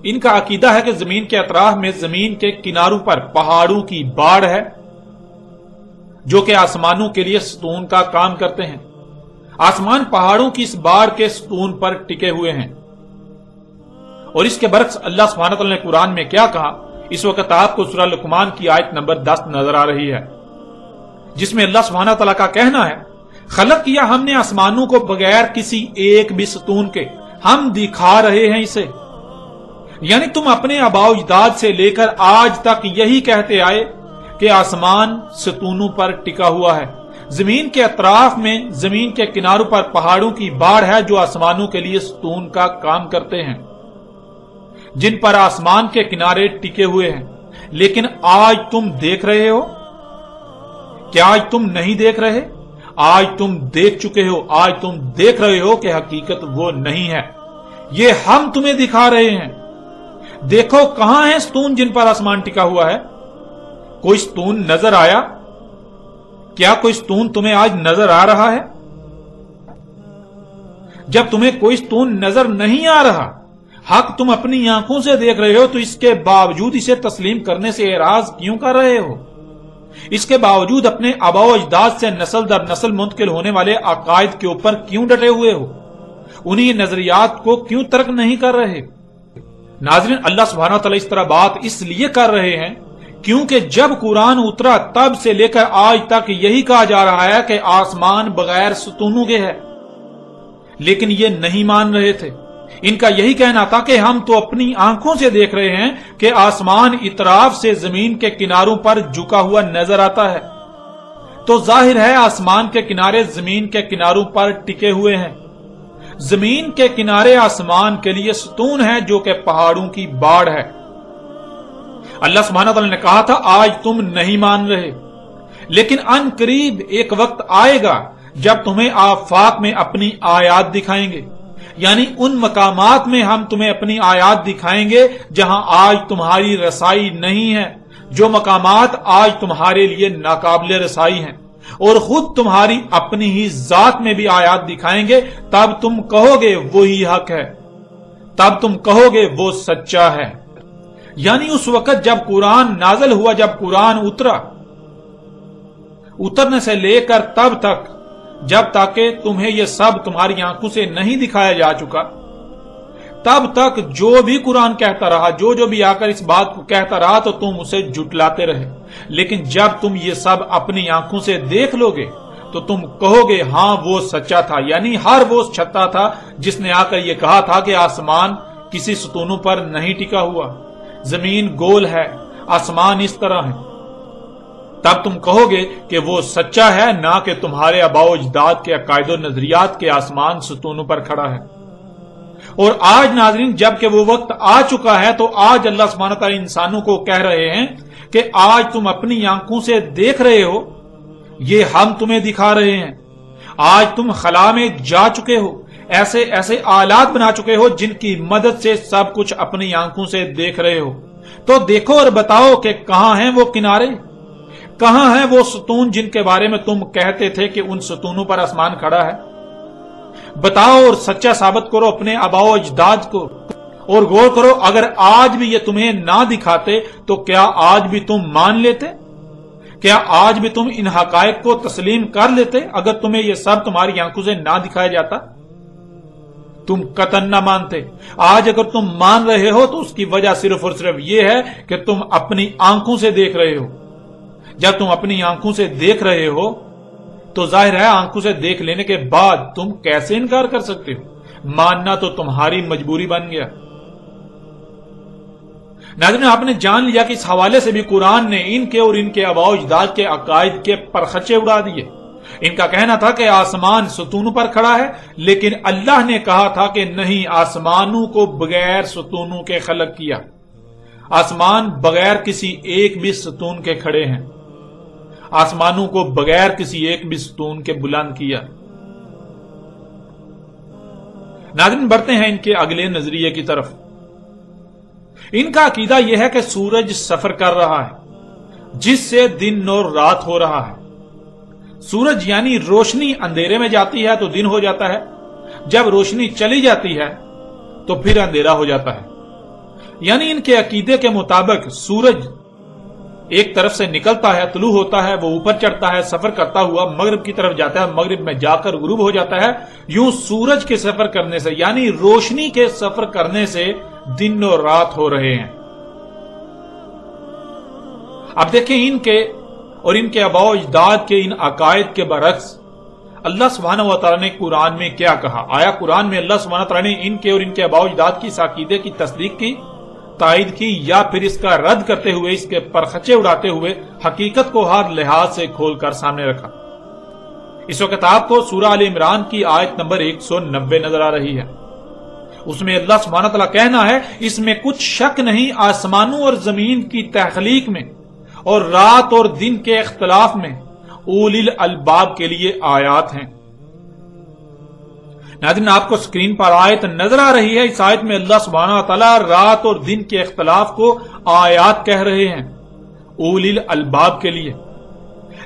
ان کا عقیدہ ہے کہ زمین کے اطراف میں زمین کے کناروں پر پہاڑوں کی باڑ ہے جو کہ آسمانوں کے لیے ستون کا کام کرتے ہیں. آسمان پہاڑوں کی اس باڑ کے ستون پر ٹکے ہوئے ہیں. اور اس کے برعکس اللہ سبحانہ تعالیٰ نے قرآن میں کیا کہا، اس وقت آپ کو سورہ لقمان کی آیت نمبر 10 نظر آ رہی ہے، جس میں اللہ سبحانہ تعالیٰ کا کہنا ہے، خلق کیا ہم نے آسمانوں کو بغیر کسی ایک بھی ستون کے، ہم دکھا رہے ہیں اسے. یعنی تم اپنے آباء و اجداد سے لے کر آج تک یہی کہتے آئے کہ آسمان ستونوں پر ٹکا ہوا ہے. زمین کے اطراف میں زمین کے کناروں پر پہاڑوں کی باڑ ہے جو آسمانوں کے لیے ستون کا کام کرتے ہیں، جن پر آسمان کے کنارے ٹکے ہوئے ہیں. لیکن آج تم دیکھ رہے ہو، کیا آج تم نہیں دیکھ رہے؟ آج تم دیکھ چکے ہو، آج تم دیکھ رہے ہو کہ حقیقت وہ نہیں ہے، یہ ہم تمہیں دکھا رہے ہیں. دیکھو کہاں ہے ستون جن پر آسمان ٹکا ہوا ہے؟ کوئی ستون نظر آیا؟ کیا کوئی ستون تمہیں آج نظر آ رہا ہے؟ جب تمہیں کوئی ستون نظر نہیں آ رہا، حق تم اپنی آنکھوں سے دیکھ رہے ہو، تو اس کے باوجود اسے تسلیم کرنے سے اعراض کیوں کر رہے ہو؟ اس کے باوجود اپنے آباء و اجداد سے نسل در نسل منتقل ہونے والے عقائد کے اوپر کیوں ڈٹے ہوئے ہو؟ انہی نظریات کو کیوں ترک نہیں کر رہے؟ ناظرین، اللہ سبحانہ وتعالی اس طرح بات اس لیے کر رہے ہیں کیونکہ جب قرآن اترا تب سے لے کر آج تک یہی کہا جا رہا ہے کہ آسمان بغیر ستونوں کے ہے، لیکن یہ نہیں مان رہے تھے. ان کا یہی کہنا تھا کہ ہم تو اپنی آنکھوں سے دیکھ رہے ہیں کہ آسمان اطراف سے زمین کے کناروں پر جھکا ہوا نظر آتا ہے، تو ظاہر ہے آسمان کے کنارے زمین کے کناروں پر ٹکے ہوئے ہیں. زمین کے کنارے آسمان کے لیے ستون ہے جو کہ پہاڑوں کی باڑ ہے. اللہ سبحانہ تعالیٰ نے کہا تھا آج تم نہیں مان رہے، لیکن ان قریب ایک وقت آئے گا جب تمہیں آفاق میں اپنی آیات دکھائیں گے. یعنی ان مقامات میں ہم تمہیں اپنی آیات دکھائیں گے جہاں آج تمہاری رسائی نہیں ہے، جو مقامات آج تمہارے لیے ناقابل رسائی ہیں، اور خود تمہاری اپنی ہی ذات میں بھی آیات دکھائیں گے. تب تم کہو گے وہی حق ہے، تب تم کہو گے وہ سچا ہے. یعنی اس وقت جب قرآن نازل ہوا، جب قرآن اترنے سے لے کر تب تک، جب تک کہ تمہیں یہ سب تمہاری آنکھوں سے نہیں دکھایا جا چکا، تب تک جو بھی قرآن کہتا رہا، جو بھی آ کر اس بات کو کہتا رہا، تو تم اسے جھٹلاتے رہے. لیکن جب تم یہ سب اپنی آنکھوں سے دیکھ لو گے تو تم کہو گے ہاں وہ سچا تھا. یعنی ہر وہ سچا تھا جس نے آ کر یہ کہا تھا کہ آسمان کسی ستونوں پر نہیں ٹکا ہوا، زمین گول ہے، آسمان اس طرح ہے. تب تم کہو گے کہ وہ سچا ہے، نہ کہ تمہارے آباء و اجداد کے عقائد و نظریات کے آسمان ستونوں پر کھڑا ہے. اور آج ناظرین جب کہ وہ وقت آ چکا ہے، تو آج اللہ سبحانہ تعالیٰ انسانوں کو کہہ رہے ہیں کہ آج تم اپنی آنکھوں سے دیکھ رہے ہو، یہ ہم تمہیں دکھا رہے ہیں. آج تم خلا میں جا چکے ہو، ایسے ایسے آلات بنا چکے ہو جن کی مدد سے سب کچھ اپنی آنکھوں سے دیکھ رہے ہو. تو دیکھو اور بتاؤ کہ کہاں ہیں وہ کنارے، کہاں ہیں وہ ستون جن کے بارے میں تم کہتے تھے کہ ان ستونوں پر آسمان کھڑا ہے؟ بتاؤ اور سچا ثابت کرو اپنے آباء و اجداد کو. اور غور کرو، اگر آج بھی یہ تمہیں نہ دکھاتے تو کیا آج بھی تم مان لیتے؟ کیا آج بھی تم ان حقائق کو تسلیم کر لیتے اگر تمہیں یہ سب تمہاری آنکھوں سے نہ دکھایا جاتا؟ تم قطعاً نہ مانتے. آج اگر تم مان رہے ہو تو اس کی وجہ صرف اور صرف یہ ہے کہ تم اپنی آنکھوں سے دیکھ رہے ہو. جب تم اپنی آنکھوں سے دیکھ رہے ہو تو ظاہر ہے آنکھوں سے دیکھ لینے کے بعد تم کیسے انکار کر سکتے ہو؟ ماننا تو تمہاری مجبوری بن گیا. ناظرین، آپ نے جان لیا کہ اس حوالے سے بھی قرآن نے ان کے اور ان کے آباء و اجداد کے عقائد کے پرخچے اڑا دیے. ان کا کہنا تھا کہ آسمان ستونوں پر کھڑا ہے، لیکن اللہ نے کہا تھا کہ نہیں، آسمانوں کو بغیر ستونوں کے خلق کیا. آسمان بغیر کسی ایک بھی ستون کے کھڑے ہیں، آسمانوں کو بغیر کسی ایک بھی ستون کے بلند کیا. ناظرین، بڑھتے ہیں ان کے اگلے نظریے کی طرف. ان کا عقیدہ یہ ہے کہ سورج سفر کر رہا ہے جس سے دن اور رات ہو رہا ہے. سورج یعنی روشنی اندھیرے میں جاتی ہے تو دن ہو جاتا ہے، جب روشنی چلی جاتی ہے تو پھر اندھیرا ہو جاتا ہے. यानी इनके अकीदे के मुताबिक सूरज एक तरफ से निकलता है, तुलू होता है, वो ऊपर चढ़ता है, सफर करता हुआ मगरिब की तरफ जाता है, मगरिब में जाकर गुरूब हो जाता है। यूं सूरज के सफर करने से, यानी रोशनी के सफर करने से दिन और रात हो रहे हैं। अब देखें इनके और इनके आबाओ अजदाद के इन अकायद के बरक्स अल्लाह सुब्हानहू व तआला ने कुरान में क्या कहा। आया कुरान में अल्लाह सुब्हानहू व तआला ने इनके और इनके आबाओ अजदाद की इस अकीदे की तस्दीक की, तायद की, या फिर इसका रद्द करते हुए, इसके परखचे उड़ाते हुए हकीकत को हर लिहाज से खोलकर सामने रखा। इस वक्त आपको सूरह आल इमरान की आयत नंबर 190 नजर आ रही है। उसमें अल्लाह सुब्हानहू व तआला कहना है, इसमें कुछ शक नहीं, आसमानों और जमीन की तख्लीक में और रात और दिन के इख्तिलाफ में उलिल अलबाब के लिए आयात हैं। नाज़रीन, आपको स्क्रीन पर आयत नजर आ रही है। इस आयत में अल्लाह सुब्हानहू व तआला रात और दिन के इख्तिलाफ को आयात कह रहे हैं उलिल अलबाब के लिए।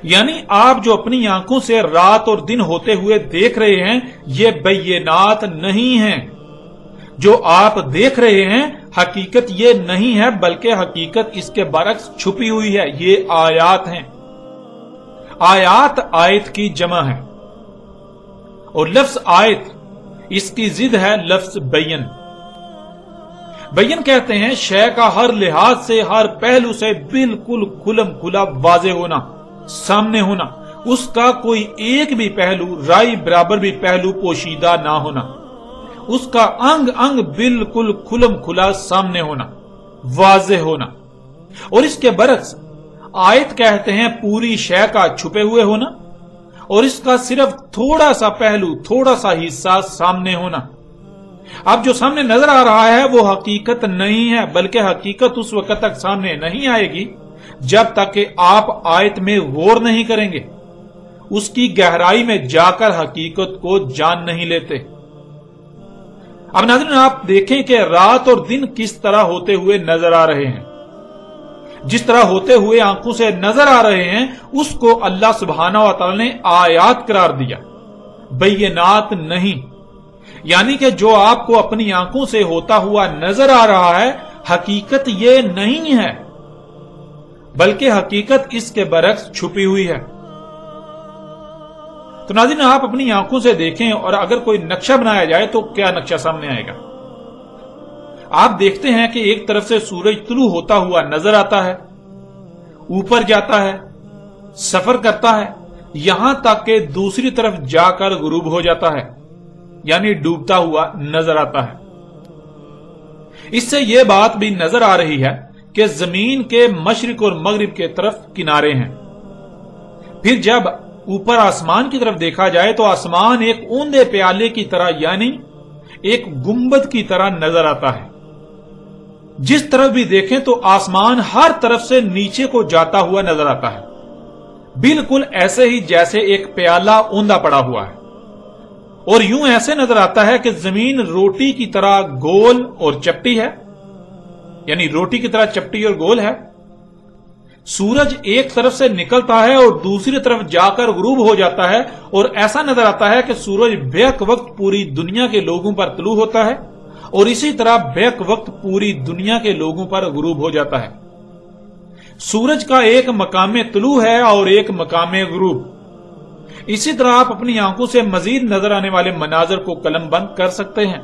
यानी आप जो अपनी आंखों से रात और दिन होते हुए देख रहे हैं, ये बैयनात नहीं है। जो आप देख रहे हैं हकीकत ये नहीं है, बल्कि हकीकत इसके बरक्स छुपी हुई है। ये आयात हैं। आयात आयत की जमा है और लफ्ज आयत इसकी जिद है लफ्ज बैन। बैन कहते हैं शय का हर लिहाज से, हर पहलू से बिल्कुल खुलम खुला वाज़ेह होना, सामने होना, उसका कोई एक भी पहलू, राई बराबर भी पहलू पोशीदा ना होना, उसका अंग अंग बिल्कुल खुलम खुला सामने होना, वाज़ेह होना। और इसके बरक्स आयत कहते हैं पूरी शय का छुपे हुए होना और इसका सिर्फ थोड़ा सा पहलू, थोड़ा सा हिस्सा सामने होना। अब जो सामने नजर आ रहा है वो हकीकत नहीं है, बल्कि हकीकत उस वक्त तक सामने नहीं आएगी जब तक कि आप आयत में गौर नहीं करेंगे, उसकी गहराई में जाकर हकीकत को जान नहीं लेते। अब नाज़रीन, आप देखें कि रात और दिन किस तरह होते हुए नजर आ रहे हैं। जिस तरह होते हुए आंखों से नजर आ रहे हैं उसको अल्लाह सुब्हानहू व तआला ने आयात करार दिया, बैयनात नहीं। यानी कि जो आपको अपनी आंखों से होता हुआ नजर आ रहा है हकीकत ये नहीं है, बल्कि हकीकत इसके बरक्स छुपी हुई है। तो नाज़रीन, आप अपनी आंखों से देखें और अगर कोई नक्शा बनाया जाए तो क्या नक्शा सामने आएगा। आप देखते हैं कि एक तरफ से सूरज तुलू होता हुआ नजर आता है, ऊपर जाता है, सफर करता है, यहां तक कि दूसरी तरफ जाकर गुरूब हो जाता है, यानी डूबता हुआ नजर आता है। इससे यह बात भी नजर आ रही है कि जमीन के मशरिक और मगरिब के तरफ किनारे हैं। फिर जब ऊपर आसमान की तरफ देखा जाए तो आसमान एक ऊंधे प्याले की तरह, यानी एक गुंबद की तरह नजर आता है। जिस तरफ भी देखें तो आसमान हर तरफ से नीचे को जाता हुआ नजर आता है, बिल्कुल ऐसे ही जैसे एक प्याला ऊंधा पड़ा हुआ है। और यूं ऐसे नजर आता है कि जमीन रोटी की तरह गोल और चपटी है, यानी रोटी की तरह चपटी और गोल है। सूरज एक तरफ से निकलता है और दूसरी तरफ जाकर गुरूब हो जाता है और ऐसा नजर आता है कि सूरज बेक वक्त पूरी दुनिया के लोगों पर तुलू होता है और इसी तरह बेक वक्त पूरी दुनिया के लोगों पर गुरूब हो जाता है। सूरज का एक मकामे तुलू है और एक मकामे गुरूब। इसी तरह आप अपनी आंखों से मजीद नजर आने वाले मनाजर को कलमबंद कर सकते हैं।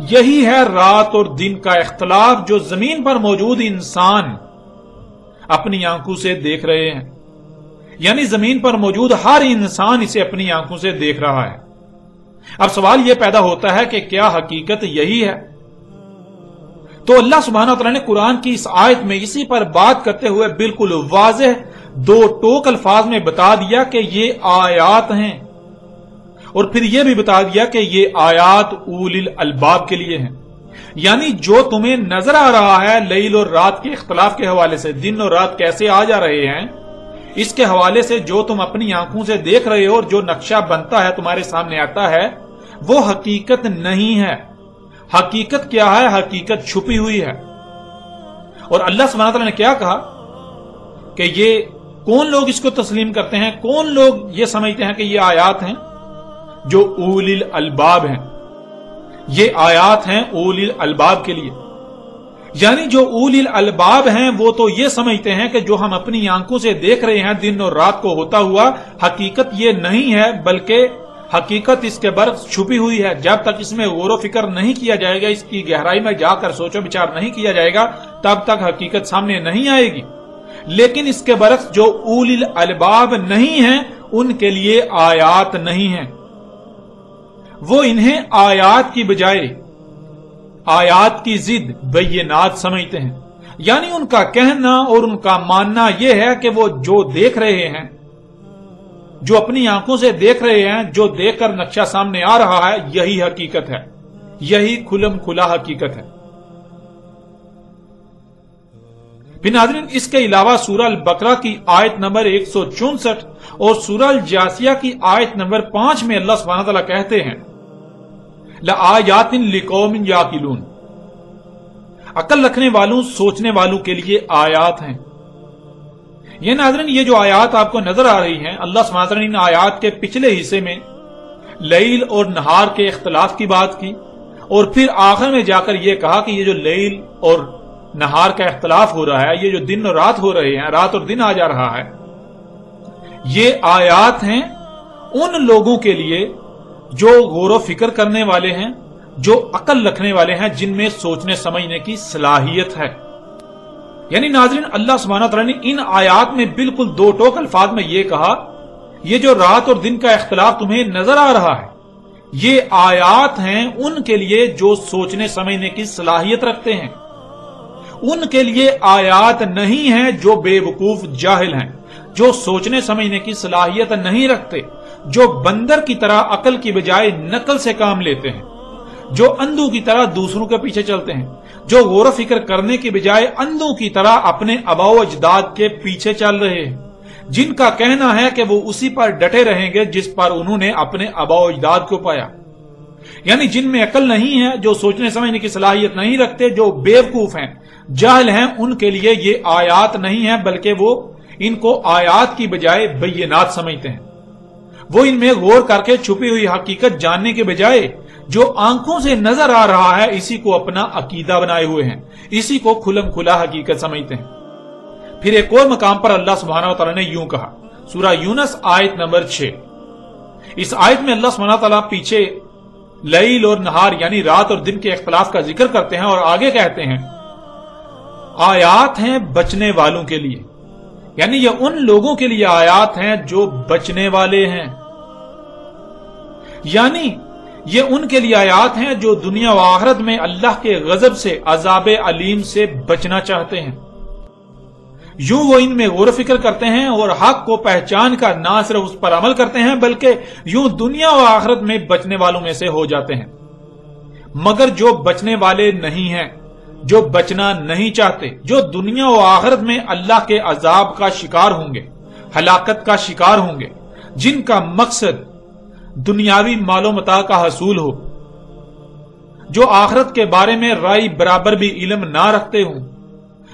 यही है रात और दिन का इख्तलाफ जो जमीन पर मौजूद इंसान अपनी आंखों से देख रहे हैं, यानी जमीन पर मौजूद हर इंसान इसे अपनी आंखों से देख रहा है। अब सवाल यह पैदा होता है कि क्या हकीकत यही है? तो अल्लाह सुब्हानहू व तआला ने कुरान की इस आयत में इसी पर बात करते हुए बिल्कुल वाज़ेह दो टोक अल्फाज में बता दिया कि ये आयात हैं और फिर यह भी बता दिया कि ये आयात उलिल अलबाब के लिए हैं। यानी जो तुम्हें नजर आ रहा है लैल और रात के इख्तलाफ के हवाले से, दिन और रात कैसे आ जा रहे हैं, इसके हवाले से जो तुम अपनी आंखों से देख रहे हो और जो नक्शा बनता है तुम्हारे सामने आता है, वो हकीकत नहीं है। हकीकत क्या है? हकीकत छुपी हुई है। और अल्लाह सुब्हानहू व तआला ने क्या कहा कि ये कौन लोग इसको तस्लीम करते हैं, कौन लोग ये समझते हैं कि ये आयात हैं जो उलिल अलबाब हैं। ये आयात हैं उलिल अलबाब के लिए, यानी जो उलिल अलबाब हैं वो तो ये समझते हैं कि जो हम अपनी आंखों से देख रहे हैं दिन और रात को होता हुआ, हकीकत ये नहीं है, बल्कि हकीकत इसके बरक्स छुपी हुई है। जब तक इसमें गौर व फिक्र नहीं किया जाएगा, इसकी गहराई में जाकर सोचो विचार नहीं किया जाएगा, तब तक हकीकत सामने नहीं आएगी। लेकिन इसके बरक्स जो उलिल अलबाब नहीं है, उनके लिए आयात नहीं है। वो इन्हें आयात की बजाय आयात की जिद बय्यनात समझते हैं। यानी उनका कहना और उनका मानना यह है कि वो जो देख रहे हैं, जो अपनी आंखों से देख रहे हैं, जो देखकर नक्शा सामने आ रहा है, यही हकीकत है, यही खुलम खुला हकीकत है। फिर नाज़रीन, इसके अलावा सूरह अल-बकरा की आयत नंबर 164 और सूरह अल-जासिया की आयत नंबर 5 में अल्लाह सुब्हानहू व तआला कहते हैं, लआयातिन लिकौमिन याकिलून, अकल रखने वालों, सोचने वालों के लिए आयात हैं। ये नाज़रीन, ये जो आयात आपको नजर आ रही हैं, अल्लाह सुब्हानहू व तआला ने इन आयात के पिछले हिस्से में लैल और नहार के इख्तिलाफ की बात की और फिर आखिर में जाकर यह कहा कि ये जो लैल और नहार का इख्तिलाफ हो रहा है, ये जो दिन और रात हो रहे हैं, रात और दिन आ जा रहा है, ये आयात हैं उन लोगों के लिए जो गौर व फिक्र करने वाले हैं, जो अकल रखने वाले हैं, जिनमें सोचने समझने की सलाहियत है। यानी नाज़रीन, अल्लाह सुब्हानहू व तआला ने इन आयात में बिल्कुल दो टोक अल्फाज में यह कहा, ये जो रात और दिन का इख्तिलाफ तुम्हें नजर आ रहा है, ये आयात हैं उनके लिए जो सोचने समझने की सलाहियत रखते हैं। उनके लिए आयात नहीं है जो बेवकूफ जाहिल हैं, जो सोचने समझने की सलाहियत नहीं रखते, जो बंदर की तरह अकल की बजाय नकल से काम लेते हैं, जो अंधों की तरह दूसरों के पीछे चलते हैं, जो गौर व फिक्र करने की बजाय अंधों की तरह अपने आबाओ अजदाद के पीछे चल रहे हैं, जिनका कहना है कि वो उसी पर डटे रहेंगे जिस पर उन्होंने अपने आबाओ अजदाद को पाया। यानी जिनमें अकल नहीं है, जो सोचने समझने की सलाहियत नहीं रखते, जो बेवकूफ हैं, जाहिल हैं, उनके लिए ये आयात नहीं है, बल्कि वो इनको आयात की बजाय बय्यनात समझते हैं। वो इनमें गौर करके छुपी हुई हकीकत जानने के बजाय जो आंखों से नजर आ रहा है, इसी को अपना अकीदा बनाए हुए हैं, इसी को खुलम खुला हकीकत समझते हैं। फिर एक और मकाम पर अल्लाह सुब्हानहू व तआला ने यूं कहा, सूरह यूनुस आयत नंबर 6। इस आयत में अल्लाह सुब्हानहू व तआला पीछे लैल और नहार यानी रात और दिन के इख्तिलाफ का जिक्र करते हैं और आगे कहते हैं, आयात हैं बचने वालों के लिए। यानी ये उन लोगों के लिए आयात हैं जो बचने वाले हैं। यानी ये उनके लिए आयात हैं जो दुनिया व आखिरत में अल्लाह के गजब से, अजाब अलीम से बचना चाहते हैं। यूं वो इनमें गौर फिक्र करते हैं और हक को पहचान कर ना सिर्फ उस पर अमल करते हैं, बल्कि यूं दुनिया व आखिरत में बचने वालों में से हो जाते हैं। मगर जो बचने वाले नहीं हैं, जो बचना नहीं चाहते, जो दुनिया व आखिरत में अल्लाह के अजाब का शिकार होंगे, हलाकत का शिकार होंगे, जिनका मकसद दुनियावी मालो मता का हसूल हो, जो आखिरत के बारे में राई बराबर भी इल्म ना रखते हों,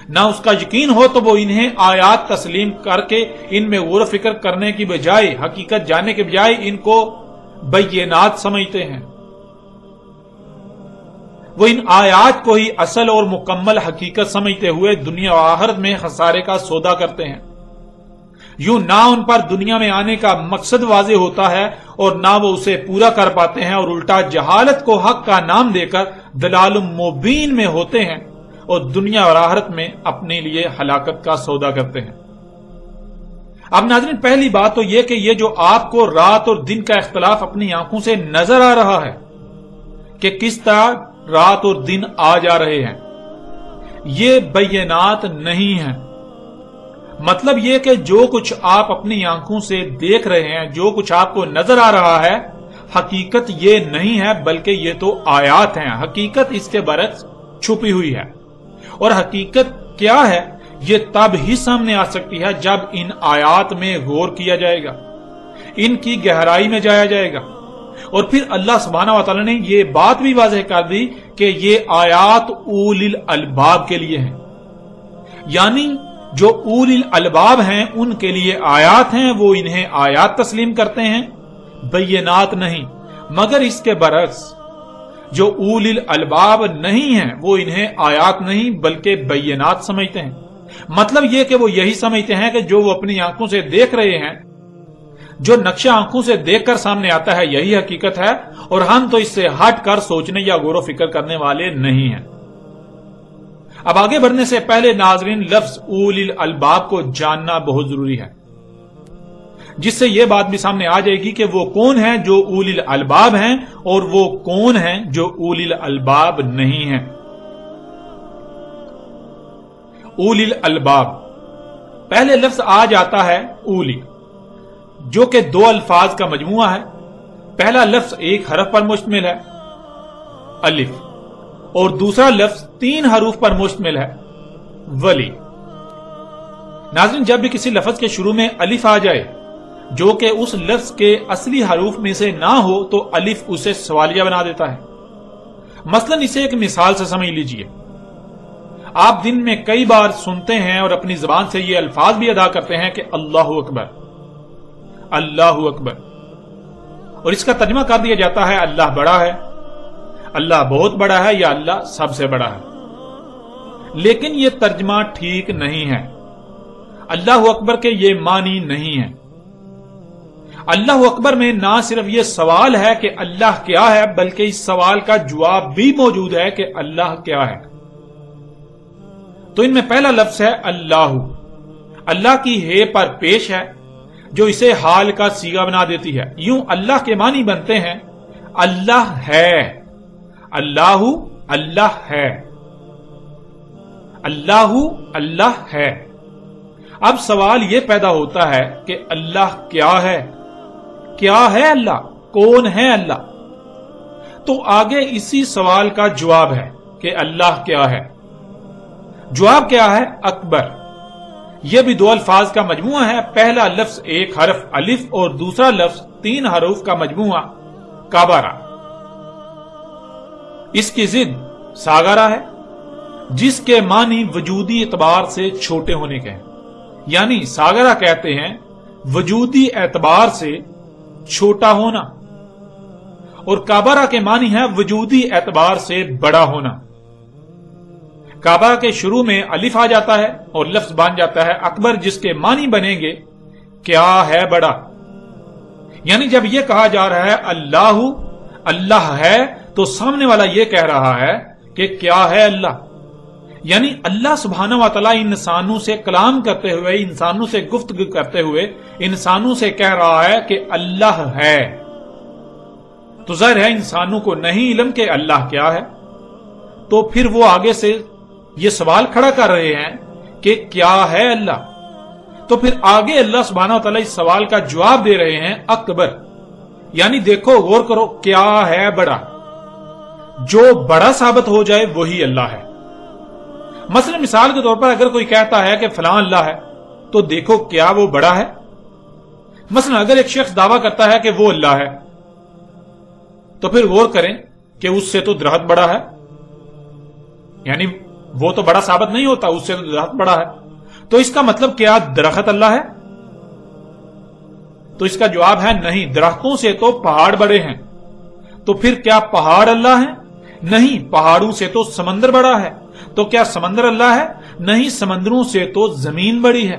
ना उसका यकीन हो, तो वो इन्हें आयात तस्लीम करके इनमें गौर फिक्र करने की बजाय, हकीकत जानने के बजाय इनको बय्यनात समझते हैं। वो इन आयात को ही असल और मुकम्मल हकीकत समझते हुए दुनिया और आखिरत में खसारे का सौदा करते हैं। यूं ना उन पर दुनिया में आने का मकसद वाज़ेह होता है और ना वो उसे पूरा कर पाते हैं, और उल्टा जहालत को हक का नाम देकर दलालुम मुबीन में होते हैं और दुनिया और आखिरत में अपने लिए हलाकत का सौदा करते हैं। अब नाज़रीन, पहली बात तो यह कि ये जो आपको रात और दिन का इख्तिलाफ अपनी आंखों से नजर आ रहा है कि किस तरह रात और दिन आ जा रहे हैं, ये बय्यनात नहीं है। मतलब यह कि जो कुछ आप अपनी आंखों से देख रहे हैं, जो कुछ आपको नजर आ रहा है, हकीकत ये नहीं है, बल्कि ये तो आयात हैं। हकीकत इसके बरक्स छुपी हुई है, और हकीकत क्या है ये तब ही सामने आ सकती है जब इन आयात में गौर किया जाएगा, इनकी गहराई में जाया जाएगा। और फिर अल्लाह सुब्हानहू व तआला ने ये बात भी वाज़ेह कर दी कि ये आयात उलिल अलबाब के लिए हैं। यानी जो उलिल अलबाब हैं उनके लिए आयात हैं, वो इन्हें आयात तस्लीम करते हैं, बय्यनात नहीं। मगर इसके बरक्स जो उलिल अलबाब नहीं हैं वो इन्हें आयात नहीं बल्कि बैयनात समझते हैं। मतलब ये कि वो यही समझते हैं कि जो वो अपनी आंखों से देख रहे हैं, जो नक्शा आंखों से देखकर सामने आता है, यही हकीकत है और हम तो इससे हटकर सोचने या गौर फिक्र करने वाले नहीं हैं। अब आगे बढ़ने से पहले नाजरीन, लफ्ज उलिल अलबाब को जानना बहुत जरूरी है, जिससे यह बात भी सामने आ जाएगी कि वो कौन है जो उलिल अलबाब हैं और वो कौन है जो उलिल अलबाब नहीं है। उलिल अलबाब, पहले लफ्ज आ जाता है उली, जो कि दो अल्फाज का मजमुआ है। पहला लफ्ज एक हरफ पर मुश्तमिल है, अलिफ, और दूसरा लफ्ज 3 हरूफ पर मुश्तमिल है, वली। नाज़रीन, जब भी किसी लफ्ज के शुरू में अलिफ आ जाए जो कि उस लफ्ज के असली हरूफ में से ना हो तो अलिफ उसे सवालिया बना देता है। मसलन इसे एक मिसाल से समझ लीजिए। आप दिन में कई बार सुनते हैं और अपनी जुबान से ये अल्फाज भी अदा करते हैं कि अल्लाहु अकबर, अल्लाहु अकबर, और इसका तर्जुमा कर दिया जाता है अल्लाह बड़ा है, अल्लाह बहुत बड़ा है या अल्लाह सबसे बड़ा है। लेकिन यह तर्जुमा ठीक नहीं है। अल्लाहु अकबर के ये मानी नहीं है। अल्लाहु अकबर में ना सिर्फ यह सवाल है कि अल्लाह क्या है, बल्कि इस सवाल का जवाब भी मौजूद है कि अल्लाह क्या है। तो इनमें पहला लफ्ज है अल्लाहु। अल्लाह की हे पर पेश है जो इसे हाल का सीगा बना देती है। यूं अल्लाह के मानी बनते हैं अल्लाह है, अल्लाहु अल्लाह है, अल्लाहु अल्लाह है। अब सवाल यह पैदा होता है कि अल्लाह क्या है? क्या है अल्लाह? कौन है अल्लाह? तो आगे इसी सवाल का जवाब है कि अल्लाह क्या है। जवाब क्या है? अकबर। यह भी दो अल्फाज का मजमुआ है। पहला लफ्ज एक हरफ अलिफ और दूसरा लफ्ज 3 हरूफ का मजमुआ काबारा। इसकी जिद सागारा है, जिसके मानी वजूदी एतबार से छोटे होने के हैं। यानी सागरा कहते हैं वजूदी एतबार से छोटा होना, और काबारा के मानी है वजूदी एतबार से बड़ा होना। काबा के शुरू में अलिफ आ जाता है और लफ्ज बन जाता है अकबर, जिसके मानी बनेंगे क्या है बड़ा। यानी जब यह कहा जा रहा है अल्लाहु अल्लाह है, तो सामने वाला यह कह रहा है कि क्या है अल्लाह। यानी अल्लाह सुब्हानहू व तआला इंसानों से कलाम करते हुए, इंसानों से गुफ्तगू करते हुए इंसानों से कह रहा है कि अल्लाह है। तो जाहिर है इंसानों को नहीं इल्म के अल्लाह क्या है, तो फिर वो आगे से ये सवाल खड़ा कर रहे हैं कि क्या है अल्लाह। तो फिर आगे अल्लाह सुब्हानहू व तआला इस सवाल का जवाब दे रहे हैं अकबर। यानी देखो, गौर करो, क्या है बड़ा। जो बड़ा साबित हो जाए वही अल्लाह है। मसलन मिसाल के तौर पर अगर कोई कहता है कि फलां अल्लाह है, तो देखो क्या वो बड़ा है। मसलन अगर एक शख्स दावा करता है कि वो अल्लाह है, तो फिर गौर करें कि उससे तो दरख्त बड़ा है। यानी वो तो बड़ा साबित नहीं होता, उससे तो दरख्त बड़ा है। तो इसका मतलब क्या दरख्त अल्लाह है? तो इसका जवाब है नहीं, दरख्तों से तो पहाड़ बड़े हैं। तो फिर क्या पहाड़ अल्लाह है? नहीं, पहाड़ों से तो समंदर बड़ा है। तो क्या समंदर अल्लाह है? नहीं, समंदरों से तो जमीन बड़ी है।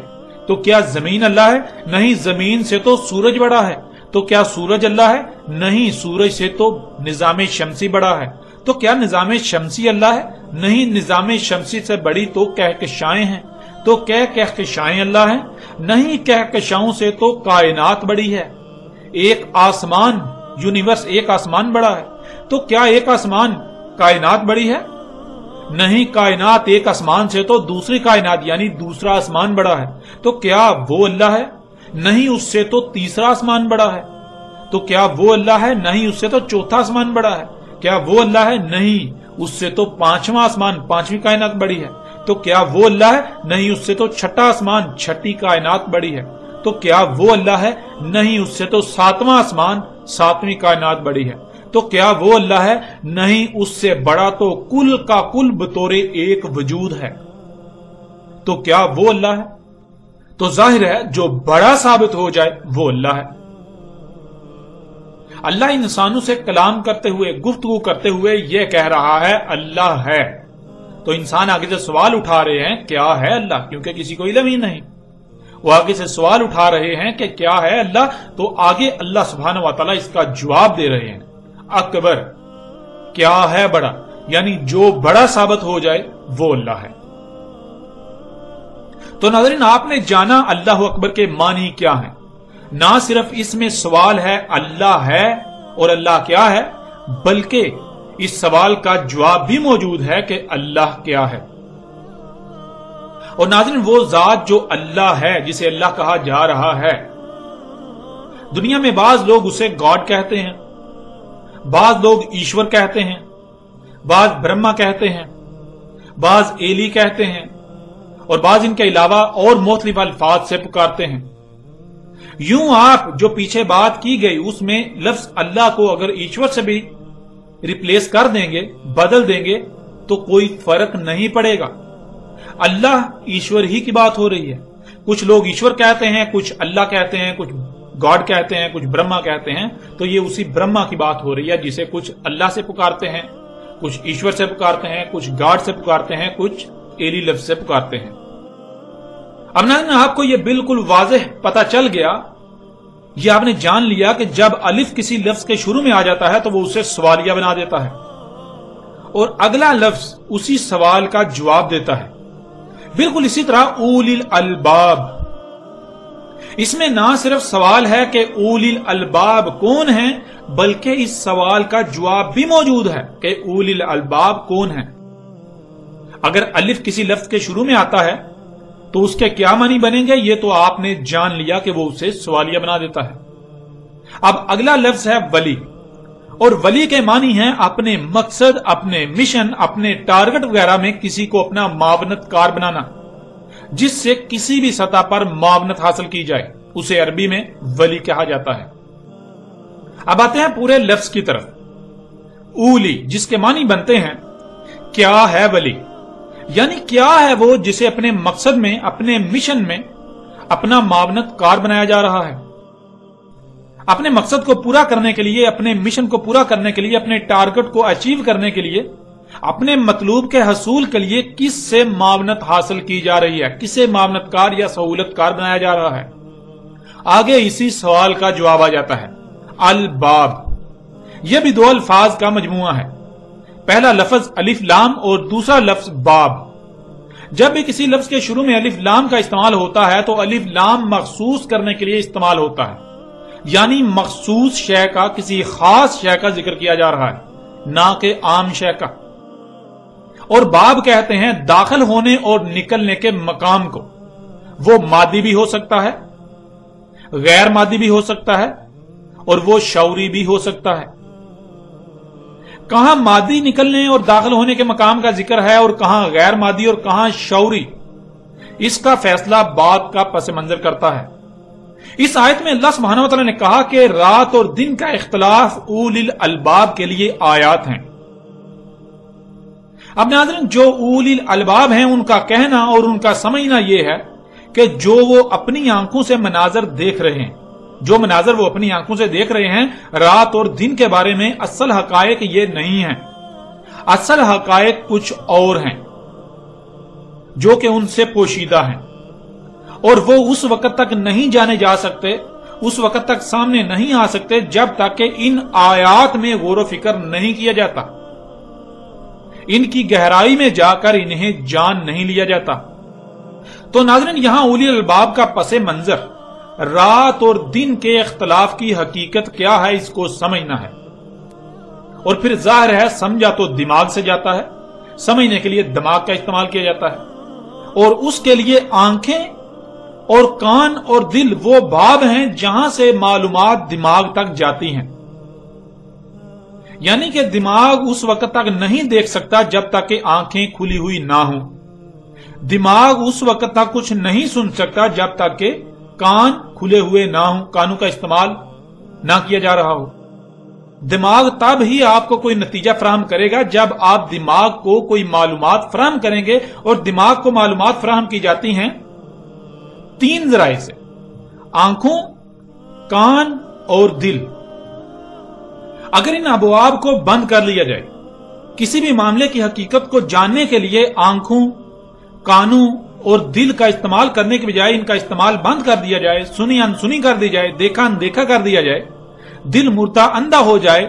तो क्या जमीन अल्लाह है? नहीं, जमीन से तो सूरज बड़ा है। तो क्या सूरज अल्लाह है? नहीं, सूरज से तो निजाम शमसी बड़ा है। तो क्या निजाम शमसी अल्लाह है? नहीं, निजाम शमसी से बड़ी तो कहकशाएं हैं। तो क्या कहकशाएं अल्लाह है? नहीं, कहकशाओं से तो कायनात बड़ी है। एक आसमान, यूनिवर्स, एक आसमान बड़ा है। तो क्या एक आसमान कायनात बड़ी है? नहीं, कायनात एक आसमान से तो दूसरी कायनात यानी दूसरा आसमान बड़ा है। तो क्या वो अल्लाह है? नहीं, उससे तो तीसरा आसमान बड़ा है। तो क्या वो अल्लाह है? नहीं, उससे तो चौथा आसमान बड़ा है। क्या वो अल्लाह है? नहीं, उससे तो 5वां आसमान, 5वीं कायनात बड़ी है। तो क्या वो अल्लाह है? नहीं, उससे तो 6ठा आसमान, 6ठी कायनात बड़ी है। तो क्या वो अल्लाह है? नहीं, उससे तो 7वां आसमान, 7वीं कायनात बड़ी है। तो क्या वो अल्लाह है? नहीं, उससे बड़ा तो कुल का कुल बतौरे एक वजूद है। तो क्या वो अल्लाह है? तो जाहिर है जो बड़ा साबित हो जाए वो अल्लाह है। اللہ انسانوں سے کلام کرتے ہوئے، گفتگو کرتے ہوئے یہ کہہ رہا ہے اللہ ہے، تو انسان آگے سے سوال اٹھا رہے ہیں کیا ہے اللہ، کیونکہ کسی کو علم ہی نہیں، وہ آگے سے سوال اٹھا رہے ہیں کہ کیا ہے اللہ، تو آگے اللہ سبحانہ و تعالیٰ اس کا جواب دے رہے ہیں اکبر، کیا ہے بڑا، یعنی جو بڑا ثابت ہو جائے وہ اللہ ہے۔ تو ناظرین، آپ نے جانا اللہ اکبر کے معنی کیا ہیں، نہ صرف اس میں سوال ہے اللہ ہے اور اللہ کیا ہے، بلکہ اس سوال کا جواب بھی موجود ہے کہ اللہ کیا ہے۔ اور ناظرین، وہ ذات جو اللہ ہے، جسے اللہ کہا جا رہا ہے، دنیا میں بعض لوگ اسے گاڈ کہتے ہیں، بعض لوگ ایشور کہتے ہیں، بعض برہما کہتے ہیں، بعض ایلی کہتے ہیں، اور بعض ان کے علاوہ اور مختلف الفاظ سے پکارتے ہیں۔ یوں آپ جو پیچھے بات کی گئی اس میں لفظ اللہ کو اگر ایشور سے بھی ریپلیس کر دیں گے، بدل دیں گے، تو کوئی فرق نہیں پڑے گا، اللہ ایشور ہی کی بات ہو رہی ہے۔ کچھ لوگ ایشور کہتے ہیں، کچھ اللہ کہتے ہیں، کچھ گاڈ کہتے ہیں، کچھ برہما کہتے ہیں، تو یہ اسی برہما کی بات ہو رہی ہے جسے کچھ اللہ سے پکارتے ہیں، کچھ ایشور سے پکارتے ہیں، کچھ گاڈ سے پکارتے ہیں، کچھ ایلی لفظ سے پکارتے ہیں۔ اب ناظرین، آپ کو یہ بالکل واضح پتا چل گیا، یہ آپ نے جان لیا کہ جب الف کسی لفظ کے شروع میں آ جاتا ہے تو وہ اسے سوالیہ بنا دیتا ہے، اور اگلا لفظ اسی سوال کا جواب دیتا ہے۔ بالکل اسی طرح اولی الالباب، اس میں نہ صرف سوال ہے کہ اولی الالباب کون ہیں، بلکہ اس سوال کا جواب بھی موجود ہے کہ اولی الالباب کون ہیں۔ اگر الف کسی لفظ کے شروع میں آتا ہے تو اس کے کیا معنی بنیں گے، یہ تو آپ نے جان لیا کہ وہ اسے سوالیہ بنا دیتا ہے۔ اب اگلا لفظ ہے ولی، اور ولی کے معنی ہیں اپنے مقصد، اپنے مشن، اپنے ٹارگٹ وغیرہ میں کسی کو اپنا معاونت کار بنانا، جس سے کسی بھی سطح پر معاونت حاصل کی جائے، اسے عربی میں ولی کہا جاتا ہے۔ اب آتے ہیں پورے لفظ کی طرف۔ اولی، جس کے معنی بنتے ہیں کیا ہے ولی، یعنی کیا ہے وہ جسے اپنے مقصد میں، اپنے مشن میں اپنا معاونت کار بنایا جا رہا ہے، اپنے مقصد کو پورا کرنے کے لیے، اپنے مشن کو پورا کرنے کے لیے، اپنے ٹارگٹ کو اچیو کرنے کے لیے، اپنے مطلوب کے حصول کے لیے کس سے معاونت حاصل کی جا رہی ہے، کسے معاونت کار یا سہولت کار بنایا جا رہا ہے۔ آگے اسی سوال کا جواب آ جاتا ہے الباب، یہ بھی دو الفاظ کا مجموعہ ہے، پہلا لفظ الف لام اور دوسرا لفظ باب۔ جب بھی کسی لفظ کے شروع میں الف لام کا استعمال ہوتا ہے تو الف لام مخصوص کرنے کے لیے استعمال ہوتا ہے، یعنی مخصوص شے کا، کسی خاص شے کا ذکر کیا جا رہا ہے، نہ کہ عام شے کا۔ اور باب کہتے ہیں داخل ہونے اور نکلنے کے مقام کو، وہ مادی بھی ہو سکتا ہے، غیر مادی بھی ہو سکتا ہے، اور وہ شعوری بھی ہو سکتا ہے۔ کہاں مادی نکلنے اور داخل ہونے کے مقام کا ذکر ہے اور کہاں غیر مادی اور کہاں شعوری، اس کا فیصلہ بات کا پس منظر کرتا ہے۔ اس آیت میں اللہ سبحانہ و تعالیٰ نے کہا کہ رات اور دن کا اختلاف اولی الالباب کے لیے آیات ہیں۔ اب ناظرین، جو اولی الالباب ہیں ان کا کہنا اور ان کا سمجھنا یہ ہے کہ جو وہ اپنی آنکھوں سے مناظر دیکھ رہے ہیں، جو مناظر وہ اپنی آنکھوں سے دیکھ رہے ہیں رات اور دن کے بارے میں، اصل حقائق یہ نہیں ہیں، اصل حقائق کچھ اور ہیں جو کہ ان سے پوشیدہ ہیں، اور وہ اس وقت تک نہیں جانے جا سکتے، اس وقت تک سامنے نہیں آ سکتے جب تک کہ ان آیات میں غور و فکر نہیں کیا جاتا، ان کی گہرائی میں جا کر انہیں جان نہیں لیا جاتا۔ تو ناظرین، یہاں اولی الالباب کا پس منظر رات اور دن کے اختلاف کی حقیقت کیا ہے اس کو سمجھنا ہے، اور پھر ظاہر ہے سمجھا تو دماغ سے جاتا ہے، سمجھنے کے لیے دماغ کا استعمال کیا جاتا ہے، اور اس کے لیے آنکھیں اور کان اور دل وہ باب ہیں جہاں سے معلومات دماغ تک جاتی ہیں، یعنی کہ دماغ اس وقت تک نہیں دیکھ سکتا جب تک کہ آنکھیں کھلی ہوئی نہ ہوں، دماغ اس وقت تک کچھ نہیں سن سکتا جب تک کہ کان کھلے ہوئے نہ ہوں، کانوں کا استعمال نہ کیا جا رہا ہو۔ دماغ تب ہی آپ کو کوئی نتیجہ فراہم کرے گا جب آپ دماغ کو کوئی معلومات فراہم کریں گے، اور دماغ کو معلومات فراہم کی جاتی ہیں تین ذرائع سے، آنکھوں، کان اور دل۔ अगर इन अबवाब को बंद कर लिया जाए, किसी भी मामले की हकीकत को जानने के लिए आंखों, कानों और दिल का इस्तेमाल करने के बजाय इनका इस्तेमाल बंद कर दिया जाए, सुनी अनसुनी कर दी जाए, देखा अनदेखा कर दिया जाए, दिल मुर्दा अंधा हो जाए,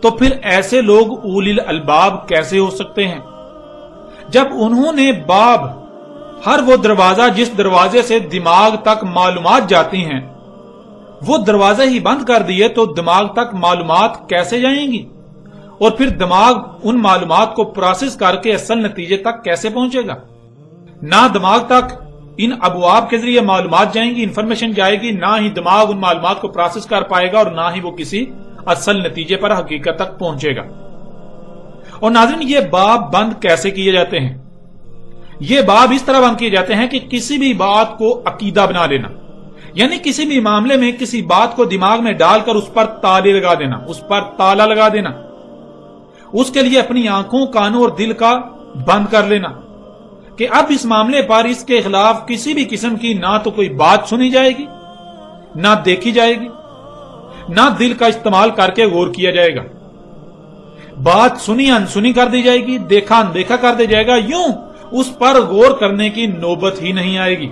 तो फिर ऐसे लोग उलिल अलबाब कैसे हो सकते हैं? जब उन्होंने बाब, हर वो दरवाजा जिस दरवाजे से दिमाग तक मालूमात जाती हैं, वो दरवाजे ही बंद कर दिए, तो दिमाग तक मालूमात कैसे जाएंगी? और फिर दिमाग उन मालूमात को प्रोसेस करके असल नतीजे तक कैसे पहुंचेगा? ना दिमाग तक इन अबवाब के जरिए मालूमात जाएंगी, इंफॉर्मेशन जाएगी, ना ही दिमाग उन मालूमात को प्रोसेस कर पाएगा और ना ही वो किसी असल नतीजे पर, हकीकत तक पहुंचेगा। और नाज़रीन, ये बाब बंद कैसे किए जाते हैं? ये बाब इस तरह बंद किए जाते हैं कि किसी भी बात को अकीदा बना लेना, यानी किसी भी मामले में किसी बात को दिमाग में डालकर उस पर ताले लगा देना, उस पर ताला लगा देना, उसके लिए अपनी आंखों, कानों और दिल का बंद कर लेना कि अब इस मामले पर इसके खिलाफ किसी भी किस्म की ना तो कोई बात सुनी जाएगी, ना देखी जाएगी, ना दिल का इस्तेमाल करके गौर किया जाएगा। बात सुनी अनसुनी कर दी जाएगी, देखा अनदेखा कर दिया जाएगा, यूं उस पर गौर करने की नौबत ही नहीं आएगी,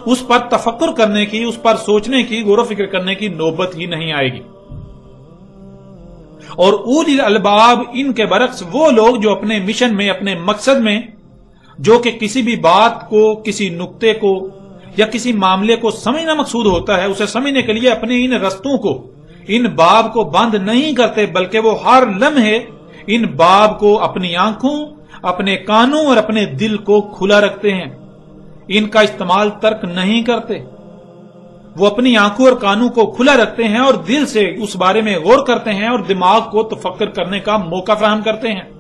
उस पर तफक्कुर करने की, उस पर सोचने की, गौर फिक्र करने की नौबत ही नहीं आएगी। और उलिल अलबाब, इनके बरक्स वो लोग जो अपने मिशन में, अपने मकसद में, जो कि किसी भी बात को, किसी नुक्ते को या किसी मामले को समझना मकसूद होता है, उसे समझने के लिए अपने इन रस्तों को, इन बाब को बंद नहीं करते, बल्कि वो हर लम्हे इन बाब को अपनी आंखों, अपने कानों और अपने दिल को खुला रखते हैं। इनका इस्तेमाल तर्क नहीं करते, वो अपनी आंखों और कानों को खुला रखते हैं और दिल से उस बारे में गौर करते हैं और दिमाग को तफक्कुर करने का मौका फराहम करते हैं।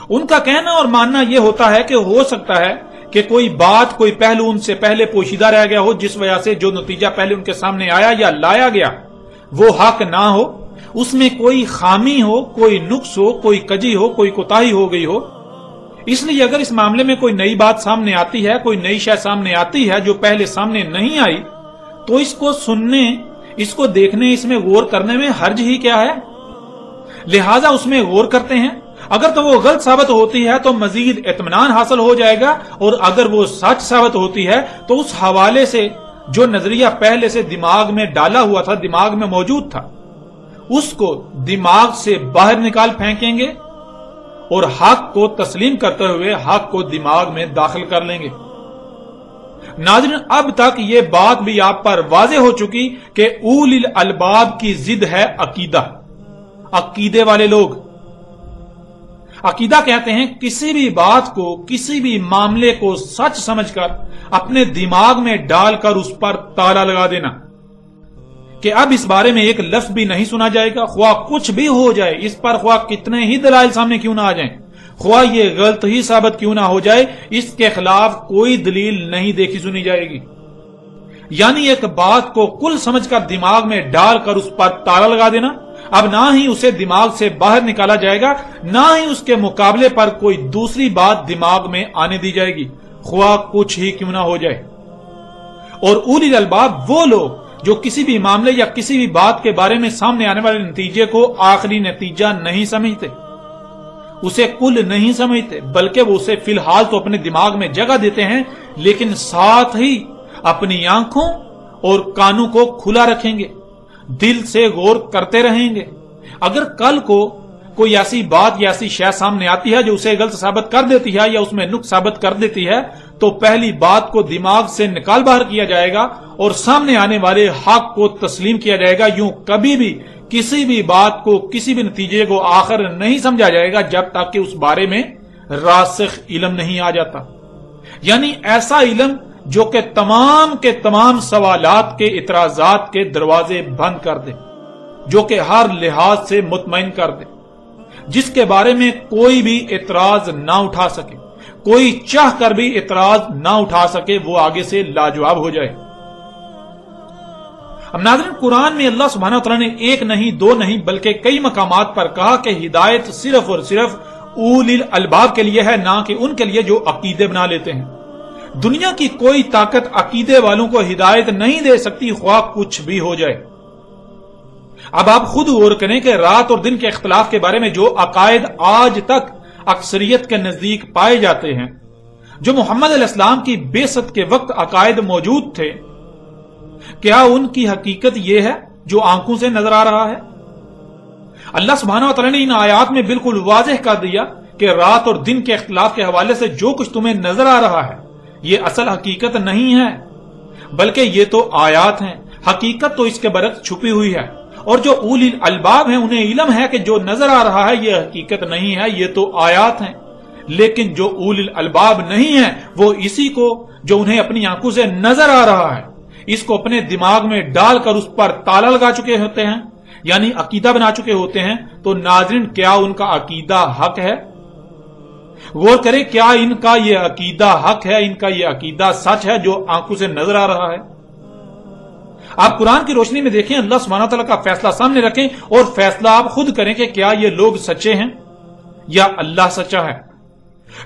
उनका कहना और मानना यह होता है कि हो सकता है कि कोई बात, कोई पहलू उनसे पहले पोशीदा रह गया हो, जिस वजह से जो नतीजा पहले उनके सामने आया या लाया गया वो हक ना हो, उसमें कोई खामी हो, कोई नुक्स हो, कोई कजी हो, कोई कोताही हो गई हो। इसलिए अगर इस मामले में कोई नई बात सामने आती है, कोई नई शय सामने आती है जो पहले सामने नहीं आई, तो इसको सुनने, इसको देखने, इसमें गौर करने में हर्ज ही क्या है? लिहाजा उसमें गौर करते हैं। अगर तो वो गलत साबित होती है तो मजीद इत्मीनान हासिल हो जाएगा, और अगर वो सच साबित होती है तो उस हवाले से जो नजरिया पहले से दिमाग में डाला हुआ था, दिमाग में मौजूद था, उसको दिमाग से बाहर निकाल फेंकेंगे और हक को तस्लीम करते हुए हक को दिमाग में दाखिल कर लेंगे। नाज़रीन, अब तक ये बात भी आप पर वाज़ेह हो चुकी कि उलिल अलबाब की जिद है अकीदा। अकीदे वाले लोग, अकीदा कहते हैं किसी भी बात को, किसी भी मामले को सच समझकर अपने दिमाग में डालकर उस पर ताला लगा देना कि अब इस बारे में एक लफ्ज भी नहीं सुना जाएगा, ख्वाह कुछ भी हो जाए, इस पर ख्वाह कितने ही दलाइल सामने क्यों ना आ जाएं, ख्वाह ये गलत ही साबित क्यों ना हो जाए, इसके खिलाफ कोई दलील नहीं देखी सुनी जाएगी। यानी एक बात को कुल समझकर दिमाग में डालकर उस पर ताला लगा देना, अब ना ही उसे दिमाग से बाहर निकाला जाएगा, ना ही उसके मुकाबले पर कोई दूसरी बात दिमाग में आने दी जाएगी, ख्वाह कुछ ही क्यों ना हो जाए। और उलिल अलबाब वो लोग जो किसी भी मामले या किसी भी बात के बारे में सामने आने वाले नतीजे को आखिरी नतीजा नहीं समझते, उसे कुल नहीं समझते, बल्कि वो उसे फिलहाल तो अपने दिमाग में जगह देते हैं, लेकिन साथ ही अपनी आंखों और कानों को खुला रखेंगे, दिल से गौर करते रहेंगे। अगर कल को कोई ऐसी बात या ऐसी शय सामने आती है जो उसे गलत साबित कर देती है या उसमें नुक्स साबित कर देती है, तो पहली बात को दिमाग से निकाल बाहर किया जाएगा और सामने आने वाले हक को तस्लीम किया जाएगा। यूं कभी भी किसी भी बात को, किसी भी नतीजे को आखिर नहीं समझा जाएगा जब तक कि उस बारे में रासिख इल्म नहीं आ जाता। यानी ऐसा इल्म जो कि तमाम के तमाम सवालात के, इतराजात के दरवाजे बंद कर दे, जो कि हर लिहाज से मुतमईन कर दे, जिसके बारे में कोई भी इतराज ना उठा सके, कोई चाह कर भी इतराज ना उठा सके, वो आगे से लाजवाब हो जाए। अब नाज़रीन, कुरान में अल्लाह सुब्हानहू व तआला ने एक नहीं, दो नहीं, बल्कि कई मकामात पर कहा कि हिदायत सिर्फ और सिर्फ उलिल अलबाब के लिए है, ना कि उनके लिए जो अकीदे बना लेते हैं। दुनिया की कोई ताकत अकीदे वालों को हिदायत नहीं दे सकती, ख्वाह कुछ भी हो जाए। اب آپ خود غور کریں کہ رات اور دن کے اختلاف کے بارے میں جو عقائد آج تک اکثریت کے نزدیک پائے جاتے ہیں، جو محمد علیہ السلام کی بعثت کے وقت عقائد موجود تھے، کیا ان کی حقیقت یہ ہے جو آنکھوں سے نظر آ رہا ہے؟ اللہ سبحانہ و تعالی نے ان آیات میں بالکل واضح کر دیا کہ رات اور دن کے اختلاف کے حوالے سے جو کچھ تمہیں نظر آ رہا ہے یہ اصل حقیقت نہیں ہے، بلکہ یہ تو آیات ہیں، حقیقت تو اس کے برعکس چھپی ہوئی ہے، اور جو اولی الالباب ہیں انہیں علم ہے کہ جو نظر آ رہا ہے یہ حقیقت نہیں ہے، یہ تو آیات ہیں۔ لیکن جو اولی الالباب نہیں ہیں وہ اسی کو جو انہیں اپنی آنکھوں سے نظر آ رہا ہے اس کو اپنے دماغ میں ڈال کر اس پر تالا لگا چکے ہوتے ہیں، یعنی عقیدہ بنا چکے ہوتے ہیں۔ تو ناظرین، کیا ان کا عقیدہ حق ہے؟ غور کریں، کیا ان کا یہ عقیدہ حق ہے، ان کا یہ عقیدہ سچ ہے جو آنکھوں سے نظر آ رہا ہے؟ آپ قرآن کی روشنی میں دیکھیں، اللہ سبحانہ تعالیٰ کا فیصلہ سامنے رکھیں اور فیصلہ آپ خود کریں کہ کیا یہ لوگ سچے ہیں یا اللہ سچا ہے۔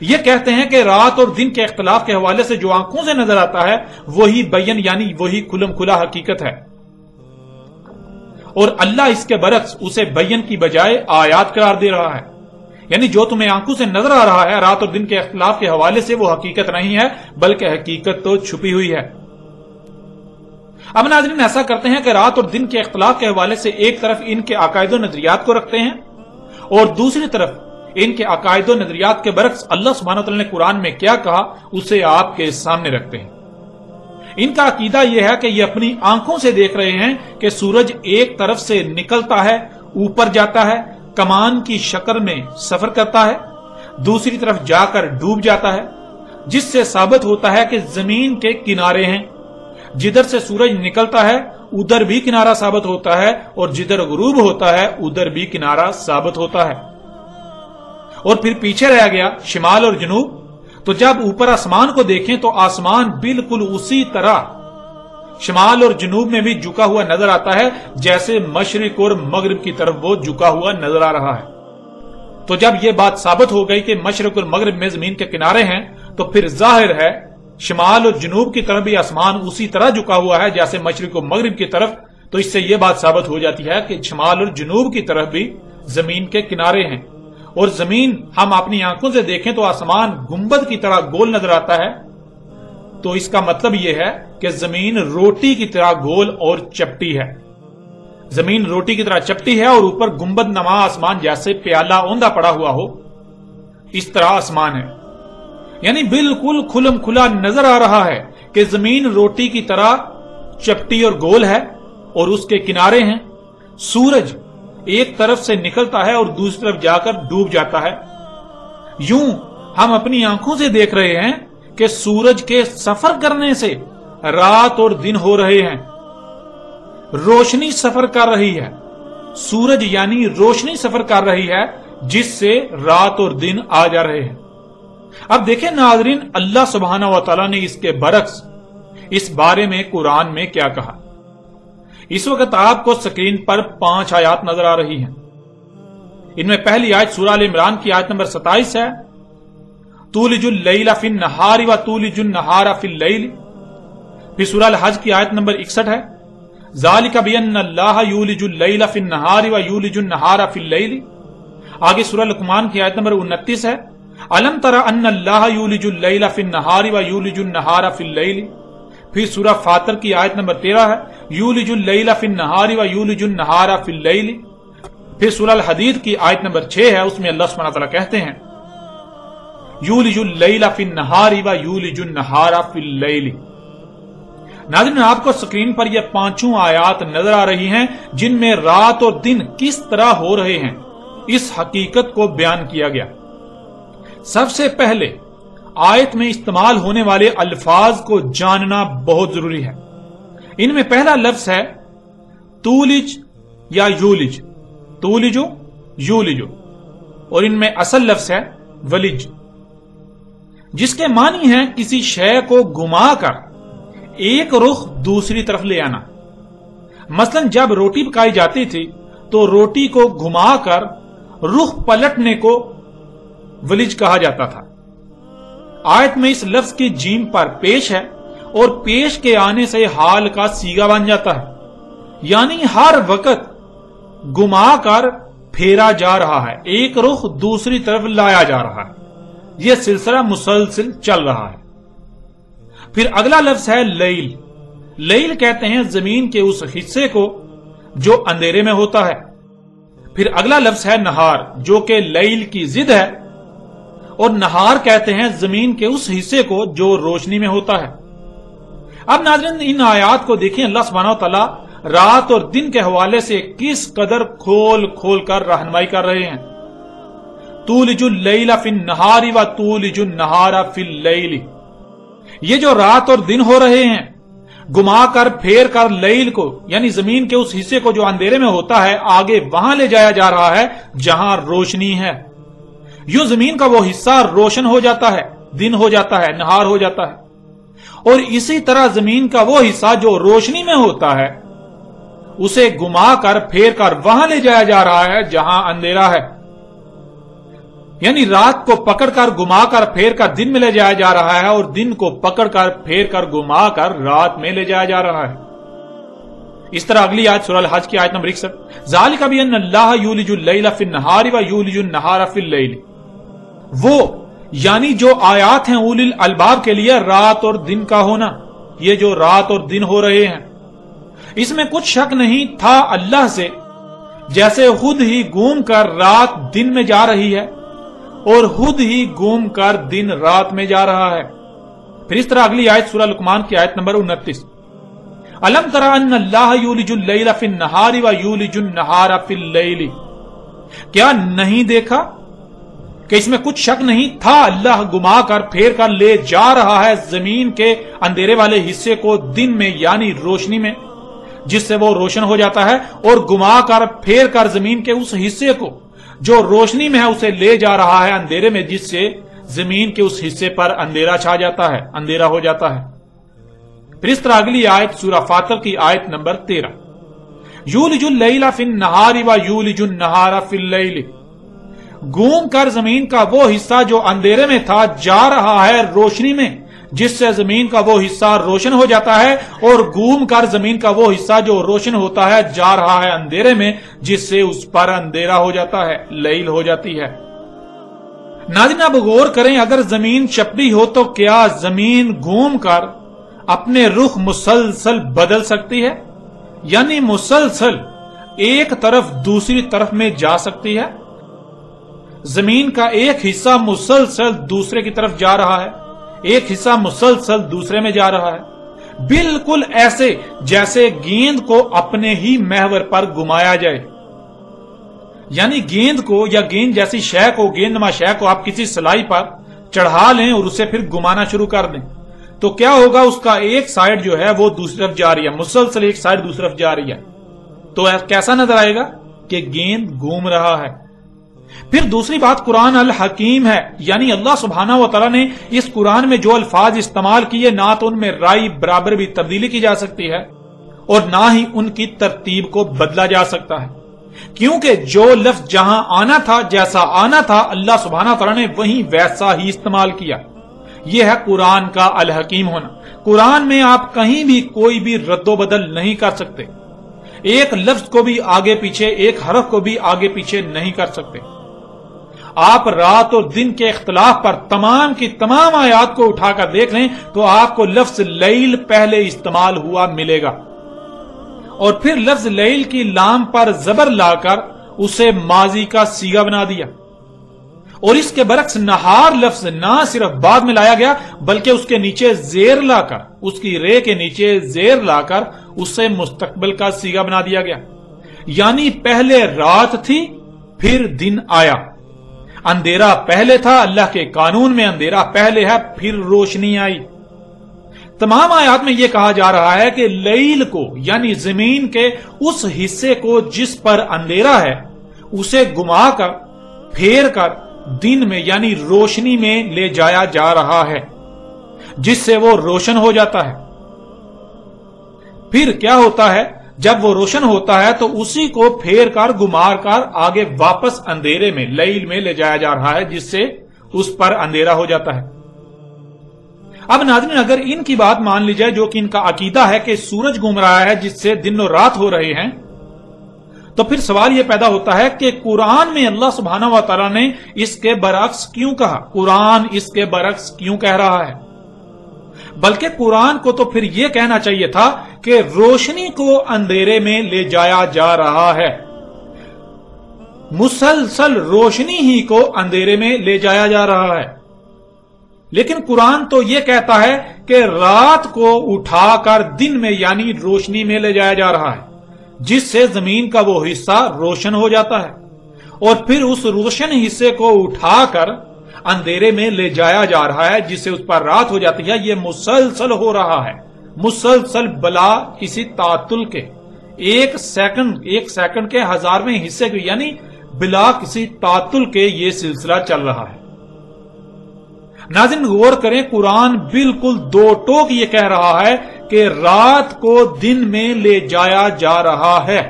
یہ کہتے ہیں کہ رات اور دن کے اختلاف کے حوالے سے جو آنکھوں سے نظر آتا ہے وہی بین، یعنی وہی کھلم کھلا حقیقت ہے، اور اللہ اس کے برعکس اسے بین کی بجائے آیات قرار دے رہا ہے، یعنی جو تمہیں آنکھوں سے نظر آ رہا ہے رات اور دن کے اختلاف کے حوالے سے وہ حقیقت نہیں ہے بلکہ حقیقت تو چھپی ہوئی ہے۔ اب ناظرین، ایسا کرتے ہیں کہ رات اور دن کے اختلاف کے حوالے سے ایک طرف ان کے عقائد و نظریات کو رکھتے ہیں اور دوسری طرف ان کے عقائد و نظریات کے برعکس اللہ سبحانہ وتعالی نے قرآن میں کیا کہا اسے آپ کے سامنے رکھتے ہیں۔ ان کا عقیدہ یہ ہے کہ یہ اپنی آنکھوں سے دیکھ رہے ہیں کہ سورج ایک طرف سے نکلتا ہے، اوپر جاتا ہے، کمان کی شکل میں سفر کرتا ہے، دوسری طرف جا کر ڈوب جاتا ہے، جس سے ثابت ہوتا ہے کہ زمین کے کنارے ہیں، جدھر سے سورج نکلتا ہے ادھر بھی کنارہ ثابت ہوتا ہے اور جدھر غروب ہوتا ہے ادھر بھی کنارہ ثابت ہوتا ہے۔ اور پھر پیچھے رہ گیا شمال اور جنوب، تو جب اوپر آسمان کو دیکھیں تو آسمان بالکل اسی طرح شمال اور جنوب میں بھی جھکا ہوا نظر آتا ہے جیسے مشرق اور مغرب کی طرف وہ جھکا ہوا نظر آ رہا ہے۔ تو جب یہ بات ثابت ہو گئی کہ مشرق اور مغرب میں زمین کے کنارے ہیں تو پھر ظاہر ہے شمال اور جنوب کی طرف بھی آسمان اسی طرح جھکا ہوا ہے جیسے مشرق اور مغرب کی طرف، تو اس سے یہ بات ثابت ہو جاتی ہے کہ شمال اور جنوب کی طرف بھی زمین کے کنارے ہیں، اور زمین ہم اپنی آنکھوں سے دیکھیں تو آسمان گنبد کی طرح گول نظر آتا ہے، تو اس کا مطلب یہ ہے کہ زمین روٹی کی طرح گول اور چپٹی ہے، زمین روٹی کی طرح چپٹی ہے اور اوپر گنبد نما آسمان جیسے پیالہ اوندا پڑا ہوا ہو اس طرح آسمان ہے، یعنی بالکل کھلم کھلا نظر آ رہا ہے کہ زمین روٹی کی طرح چپٹی اور گول ہے اور اس کے کنارے ہیں، سورج ایک طرف سے نکلتا ہے اور دوسری طرف جا کر ڈوب جاتا ہے۔ یوں ہم اپنی آنکھوں سے دیکھ رہے ہیں کہ سورج کے سفر کرنے سے رات اور دن ہو رہے ہیں، روشنی سفر کر رہی ہے، سورج یعنی روشنی سفر کر رہی ہے جس سے رات اور دن آ جا رہے ہیں۔ اب دیکھیں ناظرین، اللہ سبحانہ و تعالیٰ نے اس کے برعکس اس بارے میں قرآن میں کیا کہا۔ اس وقت آپ کو سکرین پر 5 آیات نظر آ رہی ہیں۔ ان میں پہلی آیت سورہ ال عمران کی آیت نمبر 27 ہے، تولج اللیل فی النہار و تولج النہار فی اللیل۔ پھر سورہ الحج کی آیت نمبر 61 ہے، ذالک بان اللہ یولج اللیل فی النہار و یولج النہار فی اللیل۔ آگے سورہ لقمان کی آیت نمبر 29 ہے، الم تر ان اللہ یولج اللیل فی النہار و یولج النہار فی اللیل۔ پھر سورہ فاطر کی آیت نمبر 13 ہے، یولج اللیل فی النہار و یولج النہار فی اللیل۔ پھر سورہ الحدید کی آیت نمبر 6 ہے، اس میں اللہ سبحانہ تعالیٰ کہتے ہیں یولج اللیل فی النہار و یولج النہار فی اللیل۔ ناظرین، آپ کو سکرین پر یہ 5 آیات نظر آ رہی ہیں جن میں رات اور دن کس طرح ہو رہے ہیں اس حقیقت کو بیان کیا گیا۔ سب سے پہلے آیت میں استعمال ہونے والے الفاظ کو جاننا بہت ضروری ہے۔ ان میں پہلا لفظ ہے تولج یا یولج، تولجو یولجو، اور ان میں اصل لفظ ہے ولج، جس کے معنی ہے کسی شے کو گھما کر ایک رخ دوسری طرف لے آنا۔ مثلا جب روٹی پکائی جاتی تھی تو روٹی کو گھما کر رخ پلٹنے کو ولج کہا جاتا تھا۔ آیت میں اس لفظ کی جیم پر پیش ہے اور پیش کے آنے سے حال کا سیغہ بن جاتا ہے، یعنی ہر وقت گما کر پھیرا جا رہا ہے، ایک رخ دوسری طرف لایا جا رہا ہے، یہ سلسلہ مسلسل چل رہا ہے۔ پھر اگلا لفظ ہے لیل۔ لیل کہتے ہیں زمین کے اس حصے کو جو اندھیرے میں ہوتا ہے۔ پھر اگلا لفظ ہے نہار، جو کہ لیل کی ضد ہے، اور نہار کہتے ہیں زمین کے اس حصے کو جو روشنی میں ہوتا ہے۔ اب ناظرین ان آیات کو دیکھیں، اللہ سبحانہ و تعالیٰ رات اور دن کے حوالے سے کس قدر کھول کھول کر رہنمائی کر رہے ہیں۔ تولج اللیل فی النہار و تولج النہار فی اللیل، یہ جو رات اور دن ہو رہے ہیں، گما کر پھیر کر لیل کو یعنی زمین کے اس حصے کو جو اندھیرے میں ہوتا ہے آگے وہاں لے جایا جا رہا ہے جہاں روشنی ہے۔ یوں زمین کا وہ حصہ روشن ہو جاتا ہے، دن ہو جاتا ہے، نہار ہو جاتا ہے، اور اسی طرح زمین کا وہ حصہ جو روشنی میں ہوتا ہے اسے گما کر پھیر کر وہاں لے جایا جا رہا ہے جہاں اندھیرا ہے۔ یعنی رات کو پکڑ کر گما کر پھیر کر دن میں لے جایا جا رہا ہے، اور دن کو پکڑ کر پھیر کر گما کر رات میں لے جایا جا رہا ہے۔ اس طرح اگلی آیت سورہ الحج کی آیت نمبر 61، ذالک بان اللہ یولج اللیل فی النہار و یولج النہار فی اللیل، وہ یعنی جو آیات ہیں اولی الالباب کے لیے رات اور دن کا ہونا، یہ جو رات اور دن ہو رہے ہیں اس میں کچھ شک نہیں تھا اللہ سے، جیسے خود ہی گھوم کر رات دن میں جا رہی ہے اور خود ہی گھوم کر دن رات میں جا رہا ہے۔ پھر اس طرح اگلی آیت سورہ لقمان کی آیت نمبر 29، الم تر ان اللہ یولج اللیل فی النہار و یولج النہار فی اللیل، کیا نہیں دیکھا کہ اس میں کچھ شک نہیں تھا اللہ گما کر پھیر کر لے جا رہا ہے زمین کے اندھیرے والے حصے کو دن میں یعنی روشنی میں، جس سے وہ روشن ہو جاتا ہے، اور گما کر پھیر کر زمین کے اس حصے کو جو روشنی میں ہے اسے لے جا رہا ہے اندھیرے میں، جس سے زمین کے اس حصے پر اندھیرا چھا جاتا ہے، اندھیرا ہو جاتا ہے۔ پھر اس طرح اگلی آیت سورہ فاطر کی آیت نمبر 13، یولج اللیل فی النہار و یولج النہار فی اللیل، گھوم کر زمین کا وہ حصہ جو اندھیرے میں تھا جا رہا ہے روشنی میں، جس سے زمین کا وہ حصہ روشن ہو جاتا ہے، اور گھوم کر زمین کا وہ حصہ جو روشن ہوتا ہے جا رہا ہے اندھیرے میں، جس سے اس پر اندھیرا ہو جاتا ہے، لیل ہو جاتی ہے۔ ناظرین اب غور کریں، اگر زمین چپٹی ہو تو کیا زمین گھوم کر اپنے رخ مسلسل بدل سکتی ہے؟ یعنی مسلسل ایک طرف دوسری طرف میں جا سکتی ہے؟ زمین کا ایک حصہ مسلسل دوسرے کی طرف جا رہا ہے، ایک حصہ مسلسل دوسرے میں جا رہا ہے، بالکل ایسے جیسے گیند کو اپنے ہی محور پر گھمایا جائے۔ یعنی گیند کو یا گیند جیسی شے کو، گیند نما شے کو آپ کسی سلائی پر چڑھا لیں اور اسے پھر گھمانا شروع کر دیں تو کیا ہوگا؟ اس کا ایک سائڈ جو ہے وہ دوسری طرف جا رہی ہے، مسلسل ایک سائڈ دوسری طرف جا رہی ہے، تو کیسا نظر آئے گا کہ گیند گھوم رہا ہے۔ پھر دوسری بات قرآن الحکیم ہے، یعنی اللہ سبحانہ و تعالیٰ نے اس قرآن میں جو الفاظ استعمال کیے نہ تو ان میں رائی برابر بھی تبدیلی کی جا سکتی ہے اور نہ ہی ان کی ترتیب کو بدلا جا سکتا ہے، کیونکہ جو لفظ جہاں آنا تھا، جیسا آنا تھا، اللہ سبحانہ و تعالیٰ نے وہیں ویسا ہی استعمال کیا۔ یہ ہے قرآن کا الحکیم ہونا۔ قرآن میں آپ کہیں بھی کوئی بھی رد و بدل نہیں کر سکتے، ایک لفظ کو بھی آگے پیچھے، ایک حرف کو بھی آگے پیچھے نہیں کر سکتے۔ آپ رات اور دن کے اختلاف پر تمام کی تمام آیات کو اٹھا کر دیکھ لیں تو آپ کو لفظ لیل پہلے استعمال ہوا ملے گا، اور پھر لفظ لیل کی لام پر زبر لا کر اسے ماضی کا صیغہ بنا دیا، اور اس کے برعکس نہار لفظ نہ صرف بعد میں لایا گیا بلکہ اس کے نیچے زیر لا کر، اس کی رے کے نیچے زیر لا کر اسے مستقبل کا صیغہ بنا دیا گیا۔ یعنی پہلے رات تھی پھر دن آیا، اندھیرا پہلے تھا، اللہ کے قانون میں اندھیرا پہلے ہے، پھر روشنی آئی۔ تمام آیات میں یہ کہا جا رہا ہے کہ لیل کو یعنی زمین کے اس حصے کو جس پر اندھیرا ہے اسے گما کر پھیر کر دن میں یعنی روشنی میں لے جایا جا رہا ہے، جس سے وہ روشن ہو جاتا ہے۔ پھر کیا ہوتا ہے؟ جب وہ روشن ہوتا ہے تو اسی کو پھیر کر گمار کر آگے واپس اندھیرے میں، لیل میں لے جایا جا رہا ہے، جس سے اس پر اندھیرا ہو جاتا ہے۔ اب ناظرین اگر ان کی بات مان لی جائے جو کہ ان کا عقیدہ ہے کہ سورج گھوم رہا ہے جس سے دن اور رات ہو رہے ہیں، तो फिर सवाल यह पैदा होता है कि कुरान में अल्लाह सुब्हानहू व तआला ने इसके बरअक्स क्यों कहा? कुरान इसके बरअक्स क्यों कह रहा है? बल्कि कुरान को तो फिर यह कहना चाहिए था कि रोशनी को अंधेरे में ले जाया जा रहा है, मुसलसल रोशनी ही को अंधेरे में ले जाया जा रहा है। लेकिन कुरान तो यह कहता है कि रात को उठाकर दिन में यानी रोशनी में ले जाया जा रहा है, जिससे जमीन का वो हिस्सा रोशन हो जाता है और फिर उस रोशन हिस्से को उठाकर अंधेरे में ले जाया जा रहा है, जिससे उस पर रात हो जाती है। यह मुसलसल हो रहा है, मुसलसल बला किसी तातुल के एक सेकंड के 1000वें हिस्से के यानी बिला किसी तातुल के ये सिलसिला चल रहा है। नाज़रीन गौर करें, कुरान बिल्कुल दो टोक ये कह रहा है कि रात को दिन में ले जाया जा रहा है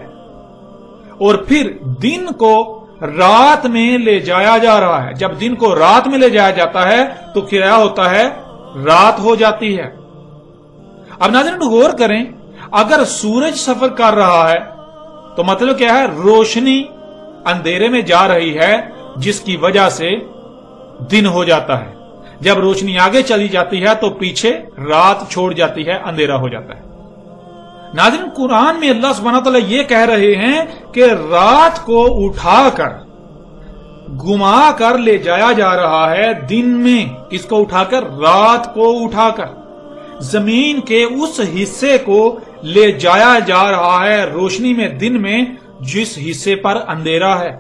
और फिर दिन को रात में ले जाया जा रहा है। जब दिन को रात में ले जाया जाता है तो क्या होता है? रात हो जाती है। अब नाज़रीन गौर करें, अगर सूरज सफर कर रहा है तो मतलब क्या है? रोशनी अंधेरे में जा रही है, जिसकी वजह से दिन हो जाता है। जब रोशनी आगे चली जाती है तो पीछे रात छोड़ जाती है, अंधेरा हो जाता है। नाज़रीन कुरान में अल्लाह सुब्हानहू व तआला ये कह रहे हैं कि रात को उठाकर घुमाकर ले जाया जा रहा है दिन में। किसको उठाकर? रात को उठाकर जमीन के उस हिस्से को ले जाया जा रहा है रोशनी में, दिन में, जिस हिस्से पर अंधेरा है।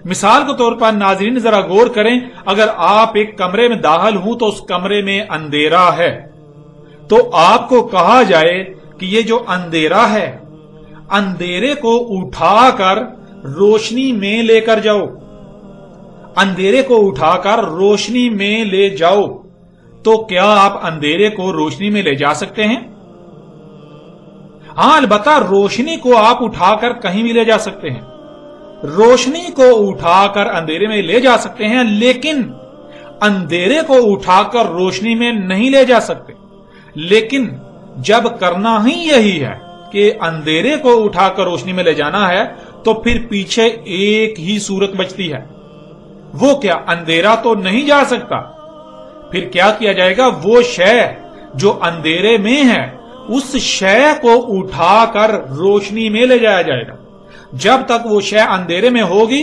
मिसाल के तौर पर नाज़रीन जरा गौर करें, अगर आप एक कमरे में दाखिल हूं तो उस कमरे में अंधेरा है, तो आपको कहा जाए कि ये जो अंधेरा है, अंधेरे को उठाकर रोशनी में लेकर जाओ, अंधेरे को उठाकर रोशनी में ले जाओ, तो क्या आप अंधेरे को रोशनी में ले जा सकते हैं? हां, अलबत्ता रोशनी को आप उठाकर कहीं भी ले जा सकते हैं, रोशनी को उठाकर अंधेरे में ले जा सकते हैं, लेकिन अंधेरे को उठाकर रोशनी में नहीं ले जा सकते। लेकिन जब करना ही यही है कि अंधेरे को उठाकर रोशनी में ले जाना है, तो फिर पीछे एक ही सूरत बचती है। वो क्या? अंधेरा तो नहीं जा सकता। फिर क्या किया जाएगा? वो शय जो अंधेरे में है, उस शय को उठाकर रोशनी में ले जाया जाएगा। जब तक वो शय अंधेरे में होगी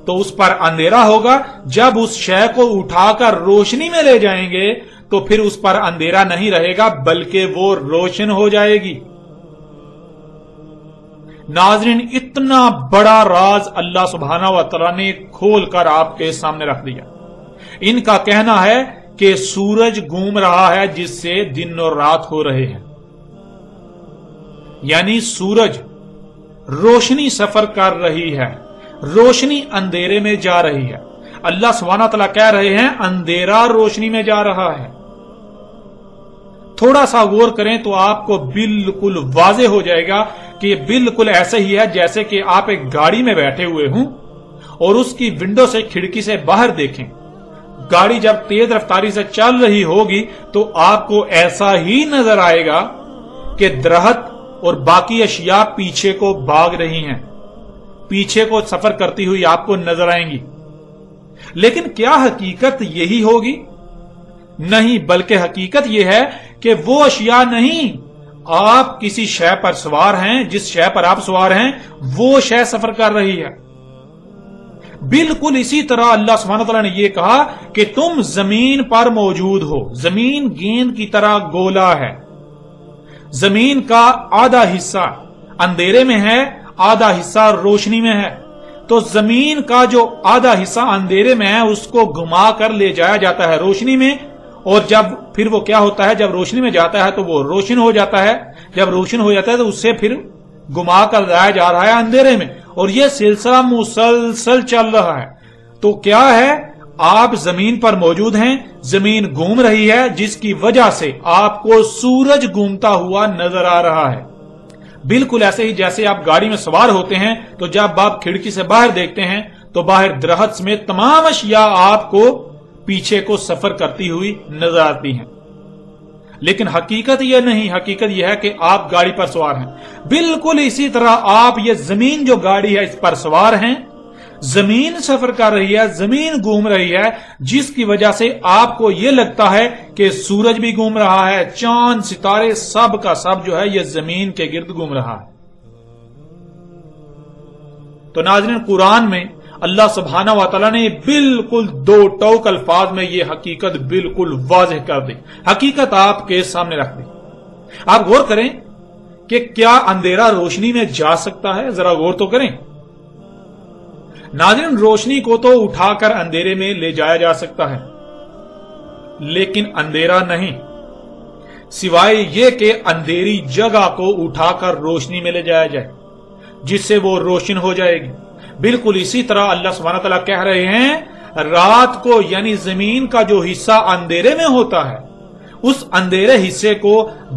तो उस पर अंधेरा होगा। जब उस शय को उठाकर रोशनी में ले जाएंगे तो फिर उस पर अंधेरा नहीं रहेगा, बल्कि वो रोशन हो जाएगी। नाज़रीन इतना बड़ा राज अल्लाह सुब्हानहू व तआला ने खोलकर आपके सामने रख दिया। इनका कहना है कि सूरज घूम रहा है, जिससे दिन और रात हो रहे हैं, यानी सूरज रोशनी सफर कर रही है, रोशनी अंधेरे में जा रही है। अल्लाह सुब्हानहू व तआला कह रहे हैं अंधेरा रोशनी में जा रहा है। थोड़ा सा गौर करें तो आपको बिल्कुल वाज़ेह हो जाएगा कि ये बिल्कुल ऐसे ही है जैसे कि आप एक गाड़ी में बैठे हुए हों और उसकी विंडो से, खिड़की से बाहर देखें। गाड़ी जब तेज रफ्तारी से चल रही होगी तो आपको ऐसा ही नजर आएगा कि दरख्त और बाकी अशिया पीछे को भाग रही हैं, पीछे को सफर करती हुई आपको नजर आएंगी। लेकिन क्या हकीकत यही होगी? नहीं, बल्कि हकीकत यह है कि वो अशिया नहीं, आप किसी शय पर सवार हैं, जिस शय पर आप सवार हैं वो शय सफर कर रही है। बिल्कुल इसी तरह अल्लाह सुब्हानहू व तआला ने यह कहा कि तुम जमीन पर मौजूद हो। जमीन गेंद की तरह गोला है, जमीन का आधा हिस्सा अंधेरे में है, आधा हिस्सा रोशनी में है। तो जमीन का जो आधा हिस्सा अंधेरे में है उसको घुमा कर ले जाया जाता है रोशनी में, और जब फिर वो क्या होता है, जब रोशनी में जाता है तो वो रोशन हो जाता है। जब रोशन हो जाता है तो उससे फिर घुमा कर लाया जा रहा है अंधेरे में, और यह सिलसिला मुसलसल चल रहा है। तो क्या है, आप जमीन पर मौजूद हैं, जमीन घूम रही है, जिसकी वजह से आपको सूरज घूमता हुआ नजर आ रहा है। बिल्कुल ऐसे ही जैसे आप गाड़ी में सवार होते हैं तो जब आप खिड़की से बाहर देखते हैं तो बाहर दरख्त समेत तमाम अशिया आपको पीछे को सफर करती हुई नजर आती हैं। لیکن حقیقت یہ نہیں، حقیقت یہ ہے کہ آپ گاڑی پر سوار ہیں۔ بالکل اسی طرح آپ یہ زمین جو گاڑی ہے اس پر سوار ہیں، زمین سفر کر رہی ہے، زمین گھوم رہی ہے، جس کی وجہ سے آپ کو یہ لگتا ہے کہ سورج بھی گھوم رہا ہے، چاند ستارے سب کا سب جو ہے یہ زمین کے گرد گھوم رہا ہے۔ تو ناظرین، قرآن میں اللہ سبحانہ و تعالیٰ نے بالکل دو ٹوک الفاظ میں یہ حقیقت بالکل واضح کر دی، حقیقت آپ کے سامنے رکھ دی۔ آپ غور کریں کہ کیا اندھیرا روشنی میں جا سکتا ہے؟ ذرا غور تو کریں۔ ناظرین، روشنی کو تو اٹھا کر اندھیرے میں لے جایا جا سکتا ہے، لیکن اندھیرا نہیں، سوائے یہ کہ اندھیری جگہ کو اٹھا کر روشنی میں لے جایا جائے جس سے وہ روشن ہو جائے گی۔ بالکل اسی طرح اللہ سبحانہ تعالیٰ کہہ رہے ہیں رات کو یعنی زمین کا جو حصہ اندھیرے میں ہوتا ہے اس اندھیرے حصے کو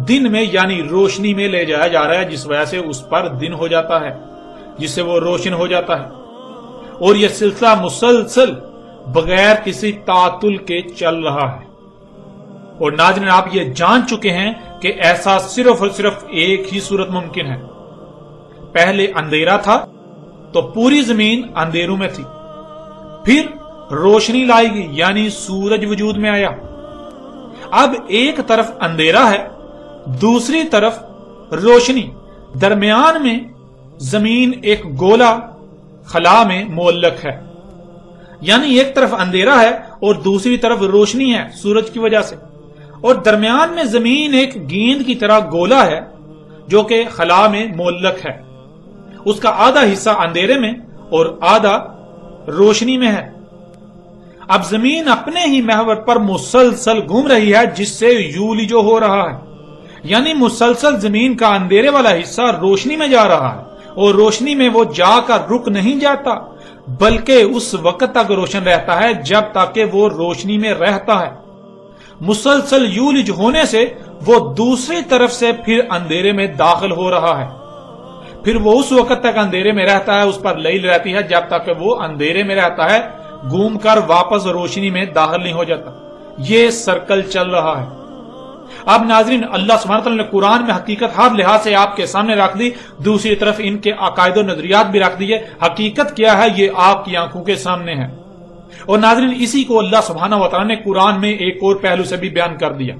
دن میں یعنی روشنی میں لے جایا جا رہا ہے، جس وجہ سے اس پر دن ہو جاتا ہے، جس سے وہ روشن ہو جاتا ہے۔ اور یہ سلسلہ مسلسل بغیر کسی تعطل کے چل رہا ہے۔ اور ناظرین، آپ یہ جان چکے ہیں کہ ایسا صرف اور صرف ایک ہی صورت ممکن ہے۔ پہلے اندھیرا تھا تو پوری زمین اندھیروں میں تھی، پھر روشنی لائی گئی یعنی سورج وجود میں آیا۔ اب ایک طرف اندھیرا ہے، دوسری طرف روشنی، درمیان میں زمین ایک گولا خلا میں معلق ہے، یعنی ایک طرف اندھیرا ہے اور دوسری طرف روشنی ہے سورج کی وجہ سے، اور درمیان میں زمین ایک گیند کی طرح گولا ہے جو کہ خلا میں معلق ہے، اس کا آدھا حصہ اندھیرے میں اور آدھا روشنی میں ہے۔ اب زمین اپنے ہی محور پر مسلسل گھوم رہی ہے جس سے یولیجو ہو رہا ہے، یعنی مسلسل زمین کا اندھیرے والا حصہ روشنی میں جا رہا ہے، اور روشنی میں وہ جا کر رک نہیں جاتا بلکہ اس وقت تک روشن رہتا ہے جب تک کہ وہ روشنی میں رہتا ہے۔ مسلسل یولج ہونے سے وہ دوسری طرف سے پھر اندھیرے میں داخل ہو رہا ہے، پھر وہ اس وقت تک اندھیرے میں رہتا ہے، اس پر لیل رہتی ہے جب تک کہ وہ اندھیرے میں رہتا ہے، گھوم کر واپس روشنی میں داخل نہیں ہو جاتا۔ یہ سرکل چل رہا ہے۔ اب ناظرین، اللہ سبحانہ وتعالی نے قرآن میں حقیقت ہر لحاظ سے آپ کے سامنے رکھ دی، دوسری طرف ان کے عقائد و نظریات بھی رکھ دیے۔ حقیقت کیا ہے یہ آپ کی آنکھوں کے سامنے ہے، اور ناظرین اسی کو اللہ سبحانہ وتعالی نے قرآن میں ایک اور پہلو سے بھی بیان کر دیا۔